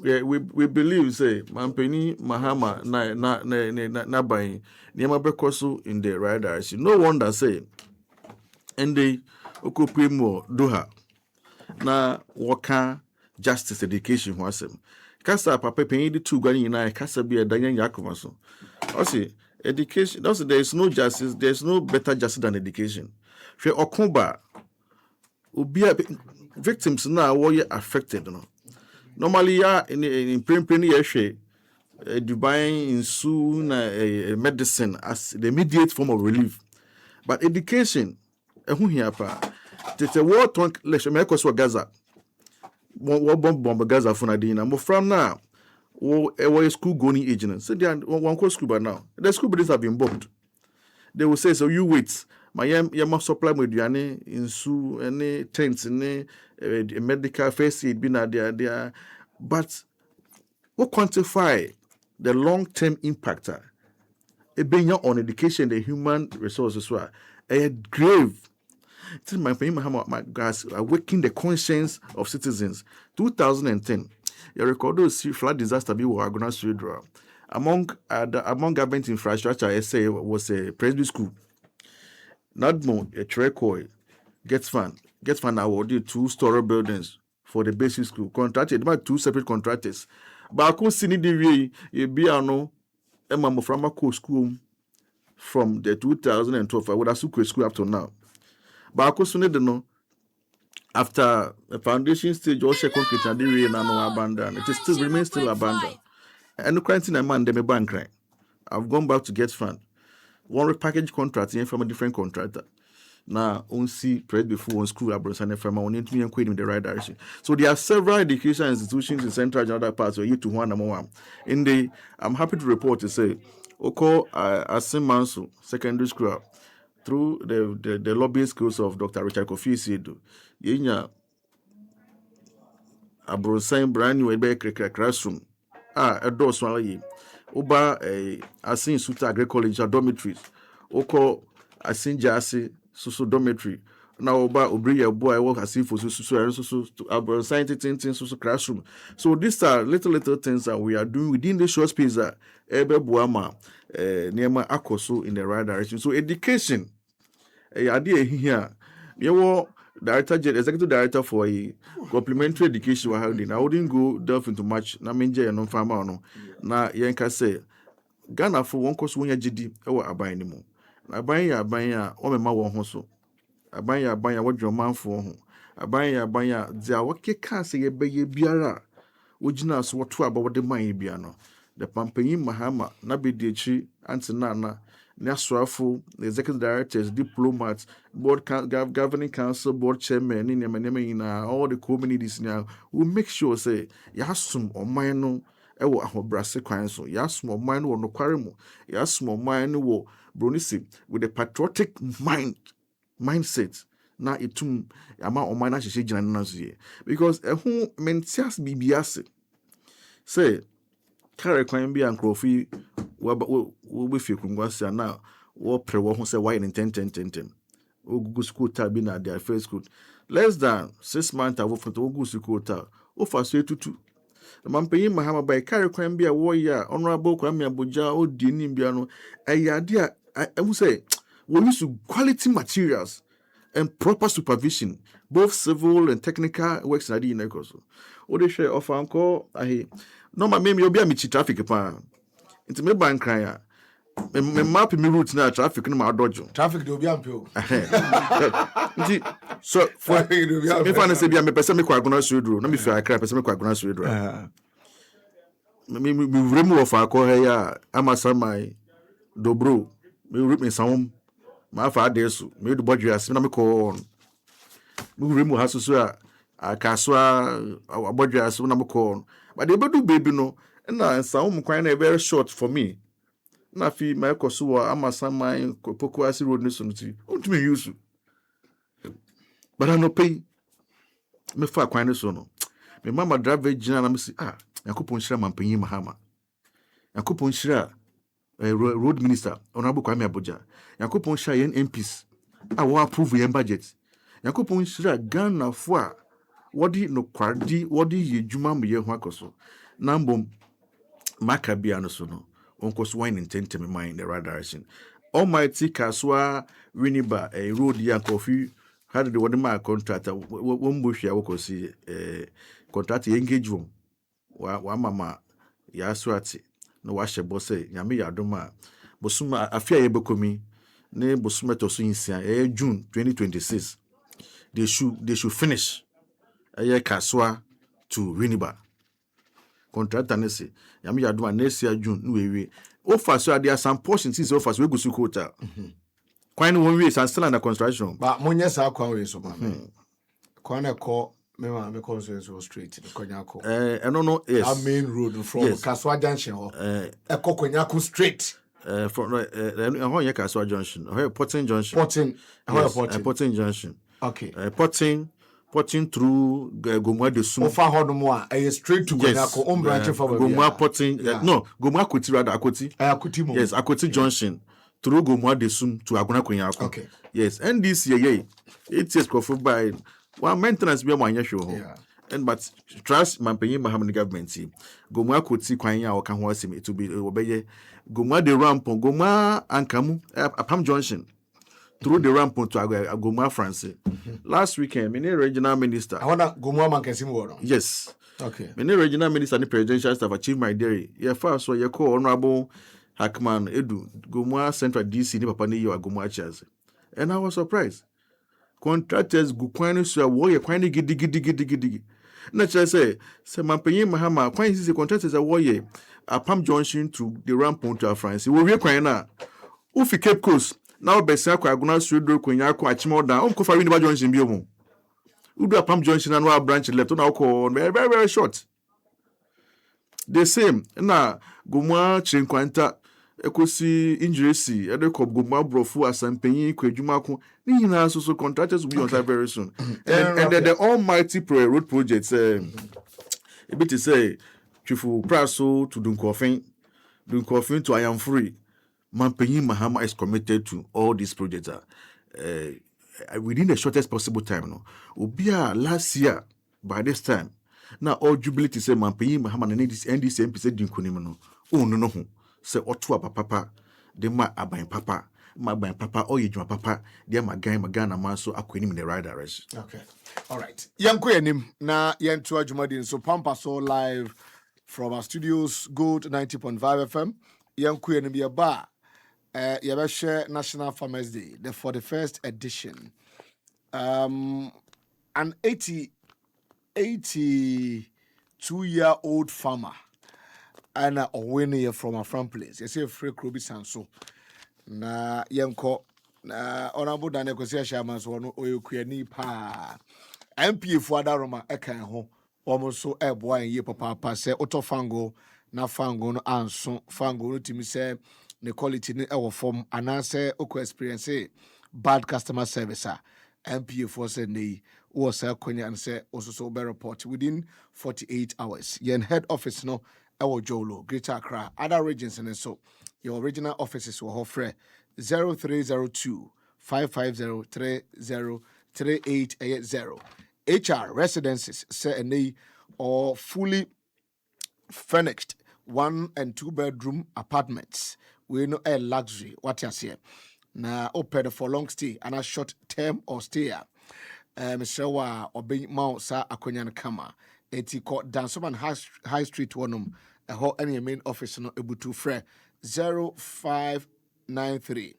We believe say Mampeni Mahama na buying Niama Bekosu in the right direction. No wonder say and they Okupimo Doha na waka justice education wasem. Kasa papa penyi the two Ghana na kasa be a Daniel Yakuma so. Also education also there is no justice, there is no better justice than education. Fe Okumba obi victims now were affected normally ya in print ye Dubai in soon medicine as the immediate form of relief. But education ehun hia pa tete war talk lecture me kwaso Gaza one bomb Gaza for Nadina. Mo from now, a school going agent. So they are one school by now. The school buildings have been bombed. They will say, so you wait. My yama supply with you in su any tents any medical first aid been there. But what quantify the long-term impact? Being on education, the human resources were a grave. My guys awakening the conscience of citizens. 2010, you record those flood disaster be were going to among government infrastructure. I say was a presbytery school. NADMO a Trekoi gets fund awarded 2-story buildings for the basic school. Contracted by 2 separate contractors. But I could see the way you be no Emma from a school from the 2012. I would have school up to now. But I could know after the foundation stage, all concrete and the rain and no abandoned. It is still remains still abandoned. And the current in man, they may bank right. I've gone back to get fund. One repackage contract from a different contractor. Now, on see press before one school abroad and from on into me and in the right direction. So there are several education institutions in central and other parts where you to one number one. In the I'm happy to report to say Oko Asimansu Secondary School through the lobbying skills of Dr. Richard Kofi Ashiamah, yenya abronsan brand new classroom a doors one yi oba asin suta agri college dormitories oko asin jase so dormitory na oba obriya boy work asin for so abronsan tin so classroom. So these are little things that we are doing within the short space that ebe buama niema akoso in the right direction. So education idea here executive director for a complementary education we're holding. I wouldn't go delve into much. Na menje ya non farmer no. Na yenka say Ghana for one course when GD ewa aban ni mo. Aban ya o mema won ho so. Aban ya wodwo manfo ho. Aban ya dia wokeka say ye beye biara. Ogina so woto aba wode man bia no. The Pampanyin Mahama na be de chi antinana Nasrafo, the executive directors, diplomats, board governing council, board chairman, all the communities now will make sure say Yasum or Mino ɛwɔ ahobrɛase kwan so yɛasom ɔman no wɔ nokware mu yɛasom ɔman no wɔ bronisi with a patriotic mindset na etum ama ɔman no ahyehyɛ gyina no so yɛ because ɛho mentias biribi ase sɛ kare kwan bi a nkurɔfo yi wɔbɛfie kungua se na wɔpere wɔ ho sɛ wɔayɛ ne ntɛntɛntɛntɛm ogugu school taa bi na their first school less than 6 months ago for ogugu school taa ofa so etutu mampanyin Mahama by kare kwan bi a wɔyɛ a honorable Kwame Abogya odi nim bia no ɛyɛ ade a ɛhu sɛ we use quality materials and proper supervision both civil and technical works na di na ekoso o de hwɛ ofa anko ahe no ma me obi a me chi traffic pa nti me ban kran a me map me route na traffic no ma dodge traffic do be ampio nti so for me fa na se bia me pese me kwa agona suedro na me fi akra pese me kwa agona suedro me vremu of akọ he ya amasa mai dobro me route me sawum ma fa adesu me do bodwe ase na me ko me vremu ha so a akaso abodwe ase na me ko but they do baby no na sawum kwan na very short for me na fi my koso amasa mai poko ase road ni so nti ontumi use but I no pay me fa kwan ni so no me mama driver gina na me si yakopon shira mampanyin Mahama yakopon shira road minister honorable Kwame Abogya yakopon shira yen MPs a wo approve yen budget yakopon shira Ghana fo a wodi no kwardi wodi yedwuma mo ye ho akoso na mbom maka bia no so no onkoso wine intent me mind the right direction almighty kaswa winiba a road ya coffee had the one my contractor one bush ya wokosi contract engage room wa mama ya swati no wa shebo say nyame ya doma bosuma afia ye bekomi ne bosuma to so insia June 2026 they should finish kaswa to winiba contractor ne say nyame ya doma next year June no we offer so there are some portions is offer so we go su quota kwan no one way and still under construction but monye sa kwan we so ma kwan e ko me ma me call so straight the Konyako no yes our main road from Kaswa Junction e ko Konyako straight from ho ye Kaswa Junction ho Porting Junction Porting Junction okay Porting through Gomwa de Sum ofa ho no mo a e straight to Konyako on branch for Gomwa Porting no Gomwa Akoti rather Akoti mo yes Akoti Junction through Gomwa de Sum to Agona Konyako okay yes and this year 8 years go by one maintenance be one show and but trust mampanyin Mahama government Gomwa Akoti kwan ya oka ho asem it will be obeye Gomwa de ramp Gomwa Ankamu Apam Junction through the ramp to Gomwa France last weekend many regional minister I want Gomwa Mankesi mo yes okay many regional minister and presidential staff achieve my dairy yeah first so you call honorable Hackman Edu Gomwa Central DC ni papa ni yo Gomwa chairs and I was surprised contractors go kwan so wo ye kwan gidi na chere say mampanyin Mahama kwan si contractors wo ye Apam Junction to the ramp to France wo wie kwan na wo fi Cape Coast na wo besia kwa agona suedo konya kwa achimo da on ko fa Winneba Junction bi omo udu Apam Junction na no branch left na ko very very short the same na Gomwa Chinkwanta ekosi injury si edeko Gomwa brofu asampanyin kwadwuma ko ni nyina so contractors will be on site very soon and the almighty road projects a bit to say Chifu Praso to Dunkofin to I am free mampanyin Mahama is committed to all these projects within the shortest possible time no obia last year by this time now all jubility say mampanyin Mahama na this NDC say dinkonim no no ho say oto papa de ma aban papa or yejuma papa de ma Ghana man so akwanim in the right direction. Okay, all right, yanko enim na yentu adwumadi so pampa so live from our studios Gold 90.5 FM yanko enim ye ba yabeshe National Farmers Day, the 41st edition. An 82-year-old farmer and a winner from a farm place. You say free Krobi Sanso. Na yanko na honorable Daniel Kwesi Ashiamah so no oyekuni pa. MP for Adaroma ekan ho almost so eboa ye papa se otofango na fango no anso fango no timi say the quality ne ɛwɔ form anase oko experience bad customer service MPA for say nei wo say konya and say also so be report within 48 hours. Yen head office no ɛwɔ Jolo, Greater Accra, other regions and so your original offices will offer 0302 550 303880. HR residences say nei or fully furnished 1 and 2 bedroom apartments. We know a luxury. What you say? Na open for long stay and a short term or stay. Mr. Wa obey Mount Sa Akonyan Kama. Eti ko Dansoman High Street one a whole any main office no ebutu fre 0593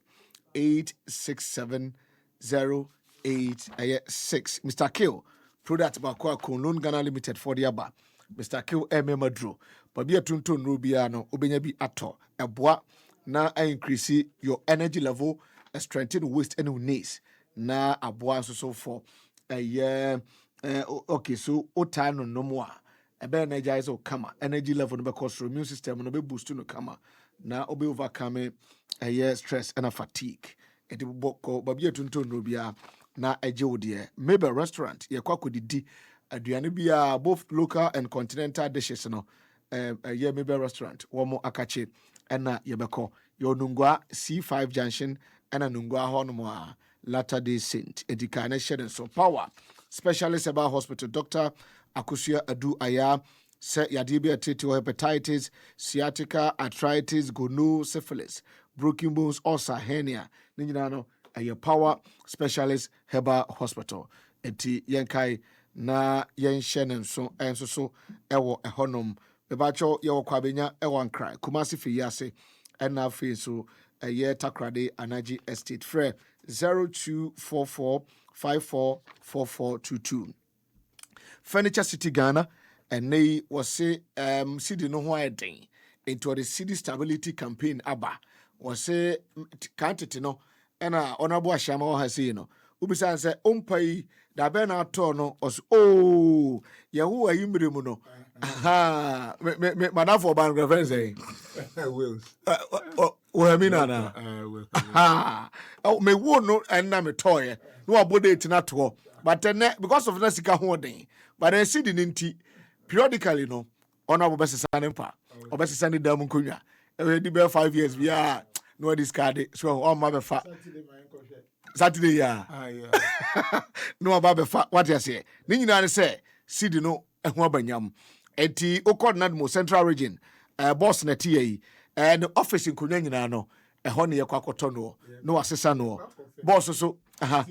867 0886. Mr. Kill product bakwa Kunlun Ghana Limited for the aba. Mr. Kill Madro. But be a tuntun rubiano obenya bi ato eboa na increase your energy level, strengthen waist and knees. Na aboa so for a year. Okay, so otano no more. A better energize or kama energy level no because immune system no be boost no kama. Na obe overcome a year stress and a fatigue. Eti boko but be a tuntun rubia na eje odie. Maybe a restaurant ye kwa kodidi aduane bia both local and continental dishes no. Yeah, maybe a restaurant one more akache and na yebeko your nungwa C5 junction and a nungwa honmoa Latter Day Saint edikane shed so power specialist about hospital Dr. Akusia Adu Aya say yadibia tito hepatitis sciatica arthritis gono syphilis broken bones ulcer hernia ninjinano a power specialist herbal hospital eti yenkai na yen shenen so enso so ewo ehonom bebacho yewo kwabenya ewan cry kumasi fiyase na fe so ye takrade anaji estate frɛ 0244 544422 Furniture City Ghana and they was say city no ho den into the city stability campaign aba was say quantity no na honorable Ashiamah has say no ubisa say umpai da be na to no os oh yehu ayimre mu no aha me madafo ban reference say Wills. o me na na ah me wo no na me toy no abode tina to but then because of na sika ho den but then see the nti periodically no honorable besesa ne pa obesesa ne dam nkonwa e di be 5 years bia no discard so on ma be fa Saturday ya no about fa what you say ni nyina ne say seed no ho abanyam enti okod NADMO Central Region boss na tie and office nkonya nyina no ɛhɔ ne yɛkɔ akɔtɔ no no asesa no boss so aha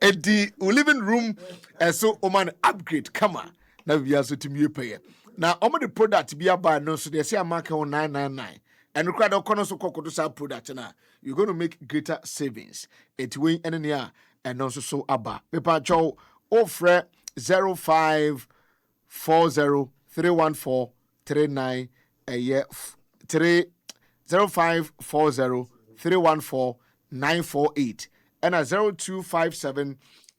enti living room so oman upgrade kama na bia so timi pay na omo the product bia ba no so dey say amaka 999 and require the corner so kokodo sa product na you're going to make greater savings it win any and also so aba paper chow offer 0540 a year 0540 948 and a 0257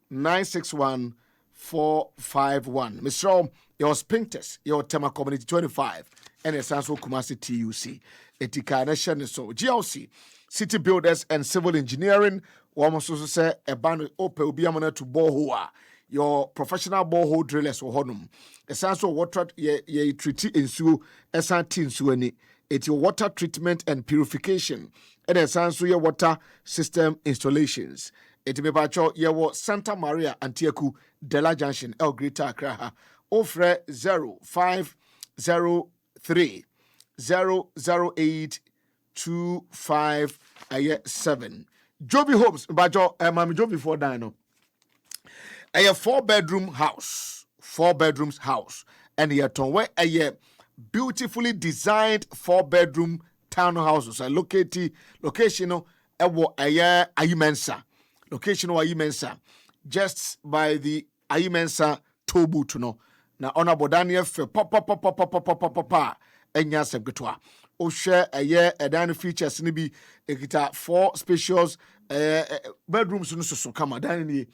961 451 Mr. Your Spinkters, your Tema Community 25 and a Sanso Kumasi TUC Etika Nation so GLC City Builders and Civil Engineering almost also say a band open ubiamana to borehole your professional borehole drillers or honum a Sanso water ye treaty insu esantin suani it's your water treatment and purification and a Sanso your water system installations it me bacho ye Santa Maria Antieku Dela Junction El Greater Accra offer 0503 008 25 Joby Homes bajo mami Joby for dino a 4-bedroom house 4 bedrooms house and yet where a beautifully designed 4-bedroom townhouses are located location Ayimensa location Ayimensa just by the Ayimensa Tobu to know na honorable Daniel fe papa enya sebgetwa o share a dan features ni bi ekita 4 spacious bedrooms no so kama dan ni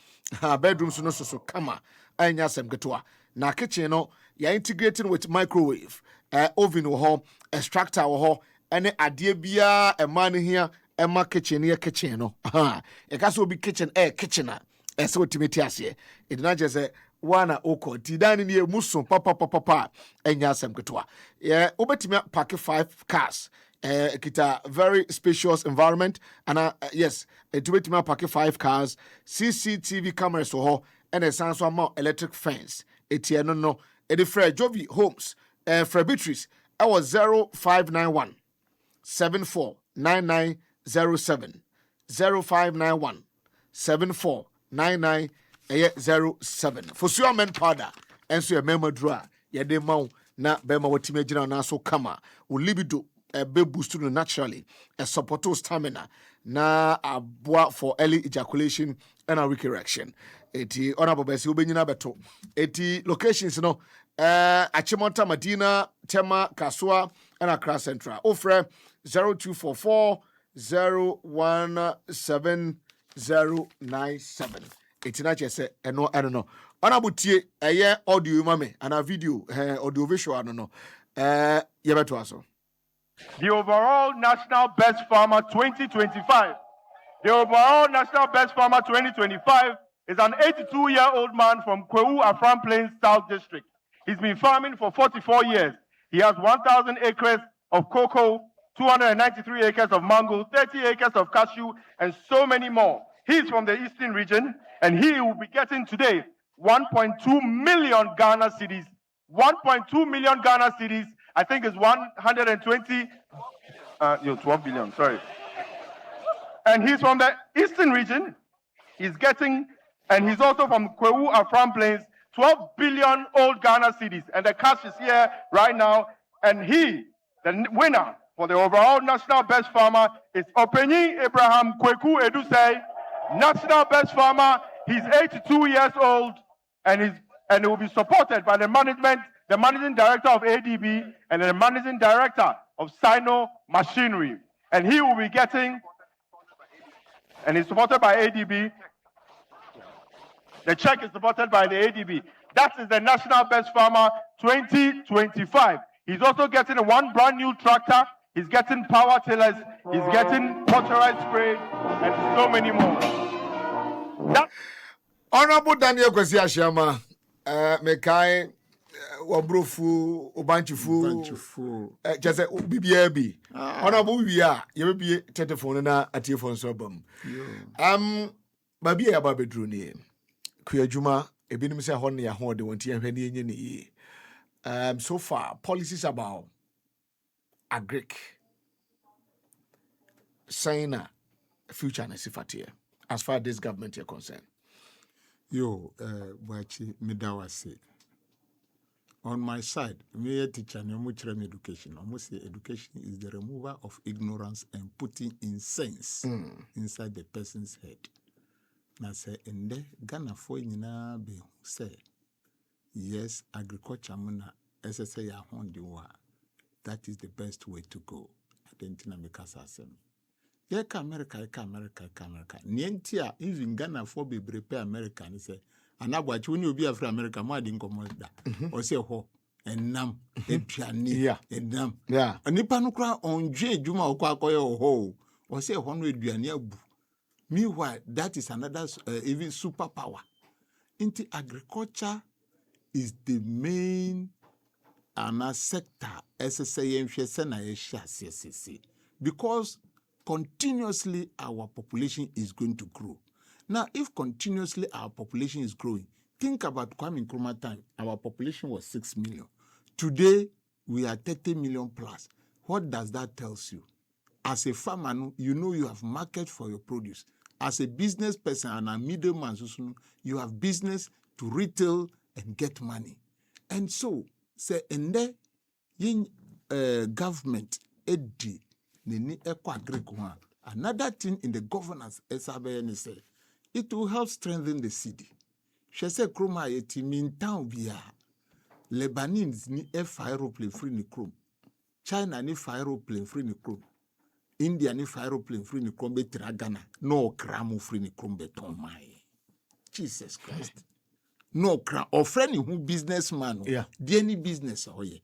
bedrooms no so kama anya sem ketewa na kitchen no ya integrating with microwave oven wo ho extractor wo ho ene ade bia ema ne hia ema kitchen ne kitchen no e ka so bi kitchen kitchen a ese otimeti ase e dina je se wana oko ti dan ne emuso papa enya sem ketewa ye obetimi pack 5 cars kita very spacious environment and yes etubetimi pack 5 cars CCTV cameras wo ho ene sanso ama electric fence etie no e free Jovi Homes free Beatrice I was 0591 749907 0591 749907 for sure men powder enso your memo draw ye de maw na bema watimi agina na so kama o libido be boost no naturally a support stamina na aboa for early ejaculation and a erection eti honorable besi obenyina beto eti locations no Achimonta Medina Tema Kasua and Accra Central ofre 0244 017097 etina chese eno no onabutie eye audio mame and a video audio visual no yebeto aso. The overall National Best Farmer 2025. The overall National Best Farmer 2025 is an 82-year-old man from Kwesi Ashiamah Plains South District. He's been farming for 44 years. He has 1,000 acres of cocoa, 293 acres of mango, 30 acres of cashew, and so many more. He's from the Eastern region, and he will be getting today 1.2 million Ghana cedis. 1.2 million Ghana cedis, I think is 120, 12 billion, sorry. And he's from the Eastern region. He's getting, and he's also from Kwesi Ashiamah Plains, 12 billion old Ghana cedis. And the cash is here right now. And he, the winner for the overall National Best Farmer, is Openyi Abraham Kweku Edusei, National Best Farmer. He's 82 years old, and he will be supported by the management, the managing director of ADB, and the managing director of Sino Machinery. And he will be getting, and he's supported by ADB. The check is supported by the ADB. That is the National Best Farmer 2025. He's also getting one brand new tractor. He's getting power tillers. He's getting motorized spray, and so many more. Honorable Daniel Kwesi Ashiamah, mekai wabrofu obanchifu just BBB. Honorable Bibia, you be telephone na atiefon so bam. Babi ya babedru ni. Kuyajuma ebinim se ho ne ya ho de wonti ahwe ne yenye ne so far policies about agric saying future and sifatier as far as this government is concerned. Wachi midawase. On my side, me a teacher and education. Almost say education is the removal of ignorance and putting in sense inside the person's head. Na say ende Ghana for nyina be say yes, agriculture muna SSA ya hondi wa. That is the best way to go. Adentina mekasa asem. Yeka America. Nientia even Ghana for be prepare America ni say anabwachi when you be after America ma di nkomo da. O say ho enam eduane enam. Yeah. Nipa no kra onje adwuma akoye ho. O say ho no eduane abu. Meanwhile, that is another even superpower. Into agriculture is the main sector because continuously our population is going to grow. Now, if continuously our population is growing, think about Kwame Nkrumah time. Our population was 6 million. Today, we are 30 million plus. What does that tell you? As a farmer, you know you have market for your produce. As a business person and a middleman, you have business to retail and get money. And so, say, in there, government, another thing in the governance, it will help strengthen the city. She said, Kroma, in town, Lebanese ni aeroplane free in the Chrome. China ni aeroplane free in the Chrome. India ni aeroplane free ni krombe Ghana no kramu free ni krombe ton mai. Jesus Christ. no kra or friend who businessman. Yeah. The any business. Oh, yeah.